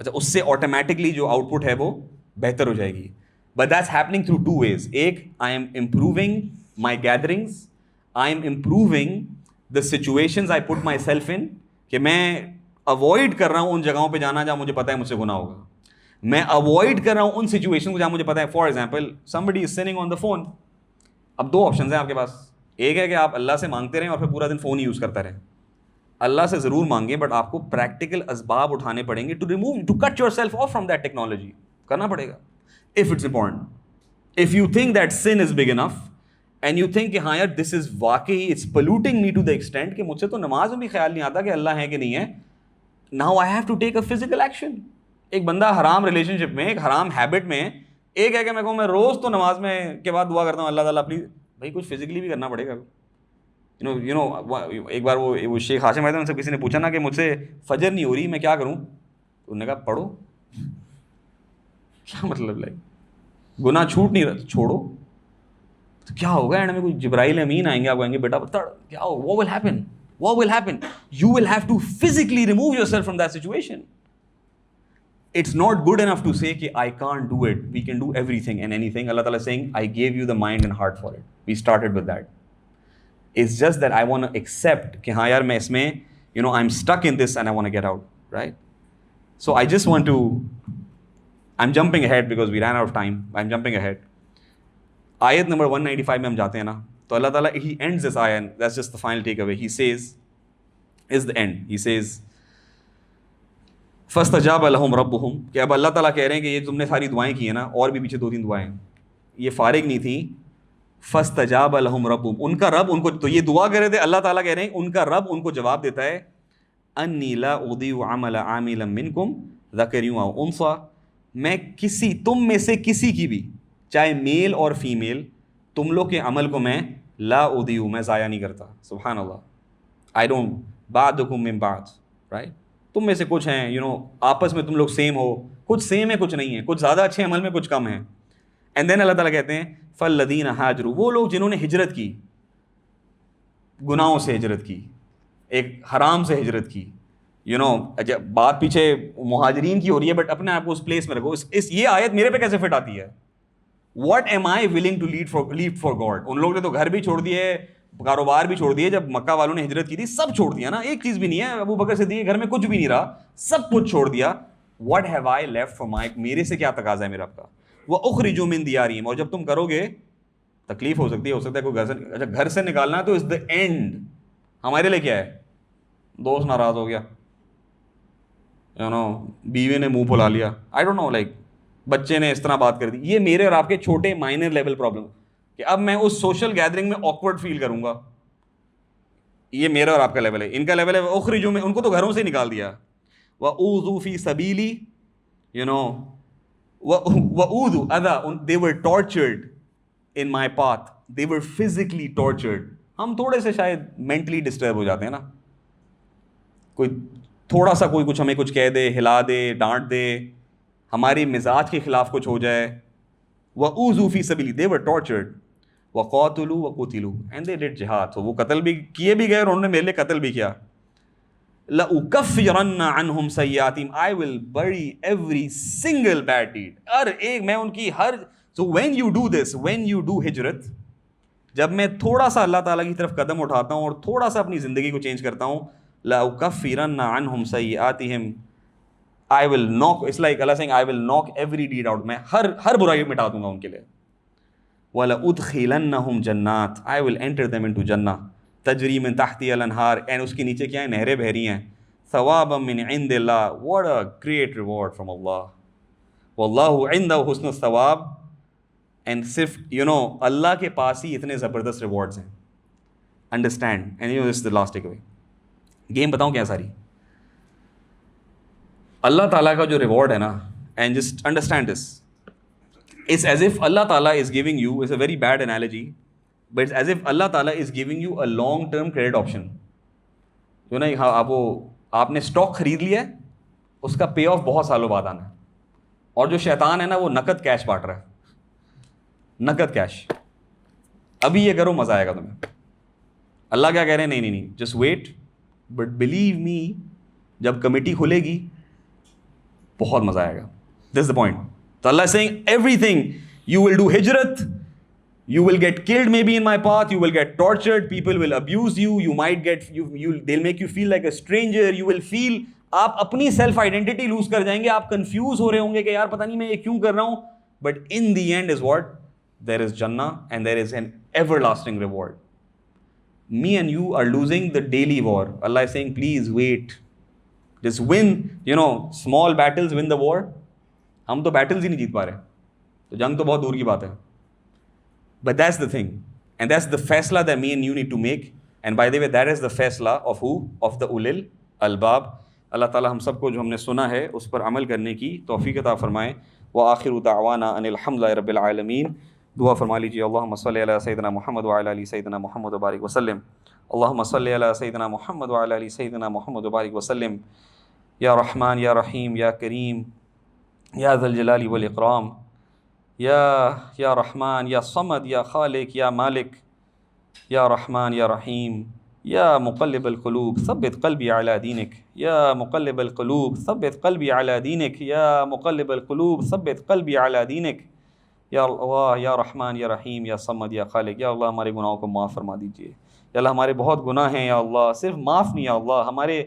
اچھا اس سے automatically جو out put ہے وہ بہتر ہو جائے گی. But that's happening through two ways. ایک I am improving my gatherings, I am improving the situations I put myself in, کہ میں اوائڈ کر رہا ہوں ان جگہوں پہ جانا جہاں مجھے پتا ہے مجھ سے گناہ ہوگا. میں اوائڈ کر رہا ہوں ان سچویشن کو جہاں مجھے پتا ہے. For example somebody is sitting on the phone. اب دو آپشنز ہیں آپ کے پاس. ایک ہے کہ آپ اللہ سے مانگتے رہیں اور پھر پورا دن فون یوز کرتا رہیں. اللہ سے ضرور مانگیں بٹ آپ کو پریکٹیکل اسباب اٹھانے پڑیں گے to cut yourself off from that technology. کرنا پڑے گا if it's important. If you think that sin is big enough and you think کہ ہاں یار this is واقعی it's polluting me to the extent کہ مجھ سے تو نماز میں بھی خیال نہیں آتا کہ اللہ ہے کہ نہیں ہے, now I have to take a physical action. ایک بندہ حرام ریلیشن شپ میں, ایک حرام ہیبٹ میں, ایک ہے کہ میں کہوں میں روز تو نماز میں کے بعد دعا کرتا ہوں اللہ تعالیٰ پلیز, بھائی کچھ فزیکلی بھی کرنا پڑے گا. یو نو ایک بار وہ شیخ ہاشم آئے تھے, ان سے کسی نے پوچھا نا کہ مجھ سے فجر نہیں ہو رہی میں کیا کروں, تو انہوں نے کہا پڑھو. کیا مطلب لائک گناہ چھوٹ نہیں رہا, چھوڑو تو کیا ہوگا. اینڈ میں کوئی جبرائیل امین آئیں گے, آپ کہیں گے بیٹا کیا ہو, what will happen, what will happen, you will have to physically remove yourself from that situation. It's not good enough to say کہ I can't do it, we can do everything and anything. Allah Ta'ala is saying I gave you the mind and heart for it. We started with that. It's just that I want to accept کہ ہاں یار میں اس میں I'm stuck in this and I want to get out, right? So I just want to, I'm jumping ahead because we ran out of time. I'm jumping ahead. آیت number 195 میں ہم جاتے ہیں نا, تو اللہ تعالیٰ he ends this ayah and that's just the final takeaway. He says, is the end. He says فَاسْتَجَابَ لَهُمْ رَبُّهُمْ, کہ اب اللہ تعالیٰ کہہ رہے ہیں کہ یہ تم نے ساری دعائیں کی ہیں نا, اور بھی پیچھے 2-3 دعائیں یہ فارغ نہیں تھیں. فَاسْتَجَابَ لَهُمْ رَبُّهُمْ, ان کا رب ان کو, تو یہ دعا کر رہے تھے, اللہ تعالیٰ کہہ رہے ہیں ان کا رب ان کو جواب دیتا ہے أَنِّي لَا أُضِيعُ عَمَلَ عَامِلًا مِّنْكُمْ ذَكَرٍ أَوْ أُنثَىٰ, میں کسی تم میں سے کسی کی بھی, چاہے میل اور فیمیل, تم لوگ کے عمل کو میں لا اضیع, میں ضائع نہیں کرتا. سبحان اللہ. آئی ڈونٹ بعدکم من بعد, رائٹ, تم میں سے کچھ ہیں آپس میں تم لوگ سیم ہو, کچھ سیم ہے کچھ نہیں ہے, کچھ زیادہ اچھے عمل میں کچھ کم ہیں. اینڈ دین اللہ تعالیٰ کہتے ہیں فالذین ہاجروا, وہ لوگ جنہوں نے ہجرت کی, گناہوں سے ہجرت کی, ایک حرام سے ہجرت کی. بات پیچھے مہاجرین کی ہو رہی ہے بٹ اپنے آپ کو اس پلیس میں رکھو. یہ آیت میرے پہ کیسے فٹ آتی ہے؟ What am I willing to live for God. ان لوگوں نے تو گھر بھی چھوڑ دیے, کاروبار بھی چھوڑ دیے, جب مکہ والوں نے ہجرت کی تھی سب چھوڑ دیا نا, ایک چیز بھی نہیں ہے. ابو بکر صدیق کے گھر میں کچھ بھی نہیں رہا, سب کچھ چھوڑ دیا. What have I left for my, میرے سے کیا تقاضا ہے میرا آپ کا. وہ اخرجوا من دیارہم, اور جب تم کرو گے تکلیف ہو سکتی ہے کوئی گھر سے, اچھا گھر سے نکالنا ہے تو از دا اینڈ. ہمارے لیے کیا ہے, دوست ناراض ہو گیا, بیوی نے منہ پھلا لیا, آئی ڈونٹ نو, لائک بچے نے اس طرح بات کر دی, یہ میرے اور آپ کے چھوٹے مائنر لیول پرابلم, کہ اب میں اس سوشل گیدرنگ میں آکورڈ فیل کروں گا. یہ میرا اور آپ کا لیول ہے. ان کا لیول ہے اخرجوا من, ان کو تو گھروں سے نکال دیا. وَأُوذُوا فِي سَبِيلِي, وَأُوذُوا اذا, they were tortured in my path, they were physically tortured. ہم تھوڑے سے شاید مینٹلی ڈسٹرب ہو جاتے ہیں نا, کوئی تھوڑا سا کوئی کچھ ہمیں کچھ کہہ دے, ہلا دے, ڈانٹ دے, ہماری مزاج کے خلاف کچھ ہو جائے. وَأُوذُوا فِي سَبِيلِي, they were tortured. وَقَاتَلُوا وَقُتِلُوا, and they did jihad. تو وہ قتل بھی کیے بھی گئے اور انہوں نے میرے لیے قتل بھی کیا. لَأُكَفِّرَنَّ عَنْهُمْ سَيِّئَاتِهِمْ, I will bury every single bad deed. ہر ایک, میں ان کی ہر, so when you do this, when you do ہجرت, جب میں تھوڑا سا اللہ تعالیٰ کی طرف قدم اٹھاتا ہوں اور تھوڑا سا اپنی زندگی کو چینج کرتا ہوں, لَأُكَفِّرَنَّ عَنْهُمْ سَيِّئَاتِهِمْ, I will knock, it's like Allah saying I will knock every deed out, میں ہر برائی مٹا دوں گا ان کے لیے. وَلَأُدْخِلَنَّهُمْ جَنَّاتٍ, I will enter them into جنہ, تجری من تحتها الانہار, and اس کے نیچے کیا ہے, نہریں بہ رہی ہیں. ثوابا من عند اللہ, what a great reward from Allah. واللہ عنده حسن الثواب, and صرف اللہ کے پاس ہی اتنے زبردست ریوارڈز ہیں. Understand, and this is the last takeaway. Game بتاؤں کیا ساری, اللہ تعالیٰ کا جو ریوارڈ ہے نا, and just understand this, it's as if Allah تعالیٰ is giving you, it's a very bad analogy, but it's as if Allah تعالیٰ is giving you a long term credit option. جو نا آپ نے اسٹاک خرید لیا ہے, اس کا پے آف بہت سالوں بعد آنا ہے, اور جو شیطان ہے نا وہ نقد کیش بانٹ رہا ہے, نقد کیش. ابھی یہ کرو مزہ آئے گا تمہیں. اللہ کیا کہہ رہے ہیں, نہیں, just wait, but believe me, جب کمیٹی کھلے گی بہت مزہ آئے گا. This is the point. So Allah is saying everything. You will do hijrat, you will get killed maybe in my path, you will get tortured, people will abuse you, you might get, they'll make you feel like a stranger, you will feel, آپ اپنی self identity loose کر جائیں گے, آپ confuse ہو رہے ہوں گے کہ یار پتہ نہیں میں یہ کیوں کر رہا ہوں. But in the end is what, there is جنہ and there is an everlasting reward. Me and you are losing the daily war. Allah is saying, please wait. Just win, small battles win the war. ہم تو Beatles ہی نہیں جیت پا رہے, تو جنگ تو بہت دور کی بات ہے. But that's the thing. And that's the فیصلہ that me and you need to make. And by the way, that is the فیصلہ of who? Of the ulil albab. اللہ تعالیٰ ہم سب کو جو ہم نے سنا ہے اس پر عمل کرنے کی توفیق عطا فرمائے. وآخر دعوانا ان الحمد للہ رب العالمین. دعا فرما لیجیے. اللہم صلی علی سیدنا محمد وعلی آل سیدنا محمد وبارک وسلم. اللہم صلی علی سیدنا محمد وعلی آل سیدنا محمد وبارک وسلم. یا رحمان یا رحیم یا کریم یا ذا الجلال والاکرام. یا رحمان یا صمد یا خالق یا مالک. یا رحمان یا رحیم. یا مقلب القلوب ثبت قلبی علی دینک. یا مقلب القلوب ثبت قلبی علی دینک. یا مقلب القلوب ثبت قلبی علی دینک. یا اللہ یا رحمان یا رحیم یا صمد یا خالق. یا اللہ ہمارے گناہوں کو معاف فرما دیجیے. یا اللہ ہمارے بہت گناہ ہیں یا اللہ, صرف معاف نہیں یا اللہ, ہمارے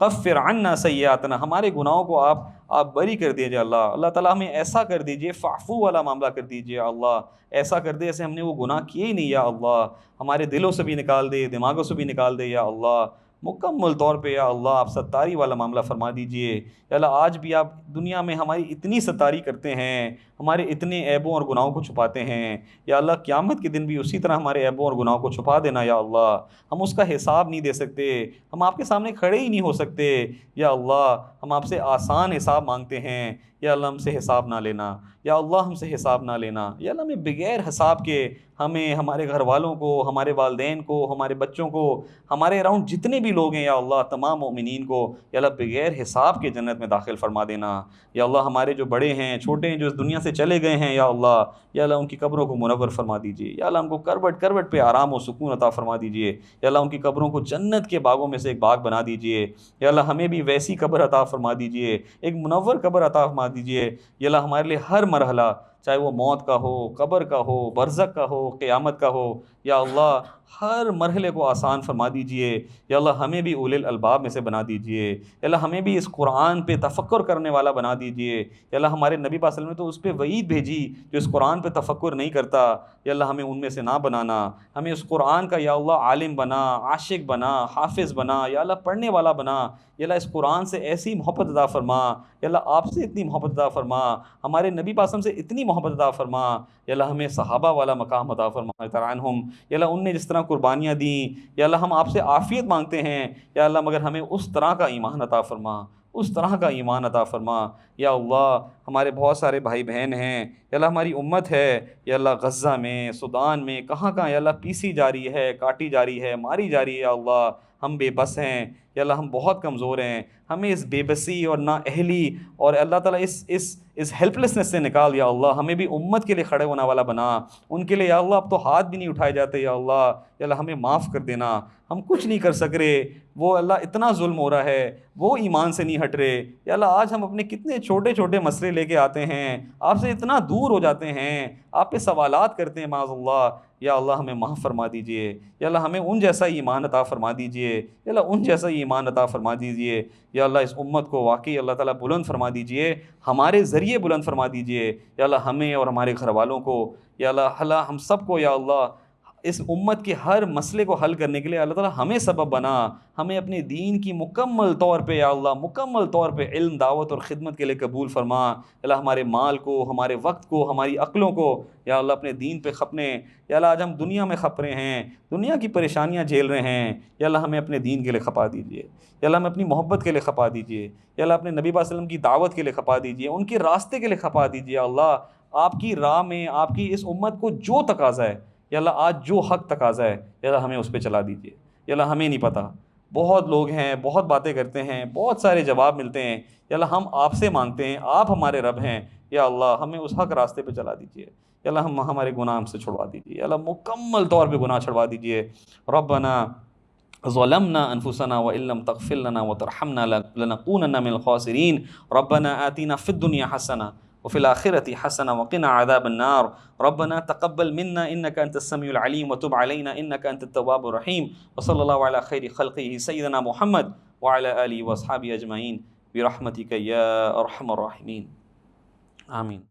غفر عنا سیئاتنا, ہمارے گناہوں کو آپ بری کر دیجیے اللہ. اللہ تعالیٰ ہمیں ایسا کر دیجیے, فعفو والا معاملہ کر دیجیے اللہ, ایسا کر دے جیسے ہم نے وہ گناہ کیے ہی نہیں یا اللہ. ہمارے دلوں سے بھی نکال دے, دماغوں سے بھی نکال دے یا اللہ. مکمل طور پہ یا اللہ آپ ستاری والا معاملہ فرما دیجئے یا اللہ. آج بھی آپ دنیا میں ہماری اتنی ستاری کرتے ہیں, ہمارے اتنے عیبوں اور گناہوں کو چھپاتے ہیں یا اللہ. قیامت کے دن بھی اسی طرح ہمارے عیبوں اور گناہوں کو چھپا دینا یا اللہ. ہم اس کا حساب نہیں دے سکتے, ہم آپ کے سامنے کھڑے ہی نہیں ہو سکتے یا اللہ. ہم آپ سے آسان حساب مانگتے ہیں یا اللہ, ہم سے حساب نہ لینا یا اللہ, ہم سے حساب نہ لینا یا اللہ. ہمیں بغیر حساب کے, ہمیں, ہمارے گھر والوں کو, ہمارے والدین کو, ہمارے بچوں کو, ہمارے اراؤنڈ جتنے بھی لوگ ہیں یا اللہ, تمام مومنین کو یا اللہ بغیر حساب کے جنت میں داخل فرما دینا یا اللہ. ہمارے جو بڑے ہیں, چھوٹے ہیں, جو اس دنیا سے چلے گئے ہیں یا اللہ, یا اللہ ان کی قبروں کو منور فرما دیجیے یا اللہ. ہم کو کروٹ کروٹ پہ آرام و سکون عطا فرما دیجیے یا اللہ. ان کی قبروں کو جنت کے باغوں میں سے ایک باغ بنا دیجیے یا اللہ. ہمیں بھی ویسی قبر عطا فرما دیجیے, ایک منور قبر عطا فرما دیجیے یا اللہ. ہمارے لیے ہر مرحلہ, چاہے وہ موت کا ہو, قبر کا ہو, برزخ کا ہو, قیامت کا ہو یا اللہ, ہر مرحلے کو آسان فرما دیجئے یا اللہ. ہمیں بھی اولل الالباب میں سے بنا دیجئے یا اللہ. ہمیں بھی اس قرآن پہ تفکر کرنے والا بنا دیجئے یا اللہ. ہمارے نبی صلی اللہ علیہ وسلم نے تو اس پہ وعید بھیجی جو اس قرآن پہ تفکر نہیں کرتا یا اللہ. ہمیں ان میں سے نہ بنانا, ہمیں اس قرآن کا یا اللہ عالم بنا, عاشق بنا, حافظ بنا یا اللہ, پڑھنے والا بنا یا اللہ. اس قرآن سے ایسی محبت عطا فرما یا اللہ, آپ سے اتنی محبت عطا فرما, ہمارے نبی صلی اللہ علیہ وسلم سے اتنی محبت عطا فرما یا اللہ. ہمیں صحابہ والا مقام عطا فرما عنہم یا اللہ. ان نے جس طرح قربانیاں دیں یا اللہ, ہم آپ سے عافیت مانگتے ہیں یا اللہ, مگر ہمیں اس طرح کا ایمان عطا فرما, اس طرح کا ایمان عطا فرما یا اللہ. ہمارے بہت سارے بھائی بہن ہیں یا اللہ, ہماری امت ہے یا اللہ, غزہ میں, سودان میں, کہاں کہاں یا اللہ پیسی جا رہی ہے, کاٹی جا رہی ہے, ماری جا رہی ہے یا اللہ. ہم بے بس ہیں یا اللہ, ہم بہت کمزور ہیں. ہمیں اس بے بسی اور نااہلی اور اللہ تعالیٰ اس ہیلپ لیسنس سے نکال یا اللہ. ہمیں بھی امت کے لیے کھڑے ہونے والا بنا, ان کے لیے یا اللہ اب تو ہاتھ بھی نہیں اٹھائے جاتے یا اللہ. یا اللہ ہمیں معاف کر دینا, ہم کچھ نہیں کر سک رہے, وہ اللہ اتنا ظلم ہو رہا ہے, وہ ایمان سے نہیں ہٹ رہے یا اللہ. آج ہم اپنے کتنے چھوٹے چھوٹے مسئلے لے کے آتے ہیں, آپ سے اتنا دور ہو جاتے ہیں, آپ پہ سوالات کرتے ہیں معاذ اللہ یا اللہ. ہمیں معاف فرما دیجئے یا اللہ. ہمیں ان جیسا ایمان عطا فرما دیجئے یا اللہ, ان جیسا ایمان عطا فرما دیجئے یا اللہ. اس امت کو واقعی اللہ تعالیٰ بلند فرما دیجئے, ہمارے ذریعے بلند فرما دیجئے یا اللہ. ہمیں اور ہمارے گھر والوں کو یا اللہ, ہم سب کو یا اللہ, اس امت کے ہر مسئلے کو حل کرنے کے لیے اللہ تعالیٰ ہمیں سبب بنا. ہمیں اپنے دین کی مکمل طور پہ یا اللہ, مکمل طور پہ علم, دعوت اور خدمت کے لیے قبول فرما اللہ. ہمارے مال کو, ہمارے وقت کو, ہماری عقلوں کو یا اللہ اپنے دین پہ خپنے یا اللہ. آج ہم دنیا میں خپ رہے ہیں, دنیا کی پریشانیاں جھیل رہے ہیں یا اللہ. ہمیں اپنے دین کے لیے کھپا دیجیے یا اللہ. ہمیں اپنی محبت کے لیے کھپا دیجیے یا اللہ. اپنے نبی صلی اللہ علیہ وسلم کی دعوت کے لیے کھپا دیجیے, ان کے راستے کے لیے کھپا دیجیے اللہ. آپ کی راہ میں, آپ کی اس امت کو جو تقاضا ہے یا اللہ, آج جو حق تقاضا ہے یا اللہ, ہمیں اس پہ چلا دیجیے یا اللہ. ہمیں نہیں پتہ, بہت لوگ ہیں, بہت باتیں کرتے ہیں, بہت سارے جواب ملتے ہیں یا اللہ. ہم آپ سے مانگتے ہیں, آپ ہمارے رب ہیں یا اللہ. ہمیں اس حق راستے پہ چلا دیجیے یا اللہ. ہمارے گناہ ہم سے چھڑوا دیجیے یا اللہ, مکمل طور پہ گناہ چھڑوا دیجیے. ربنا ظلمنا انفسنا وان لم تغفر لنا وترحمنا لنكونن من الخاسرين ربنا آتنا في الدنيا حسنة وفي الآخرة حسنة وقنا عذاب النار ربنا تقبل منا إنك أنت السميع العليم وتب علينا إنك أنت التواب الرحيم وصلى الله على خير خلقه سيدنا محمد وعلى آله وأصحابه أجمعين برحمتك يا أرحم الراحمين آمين.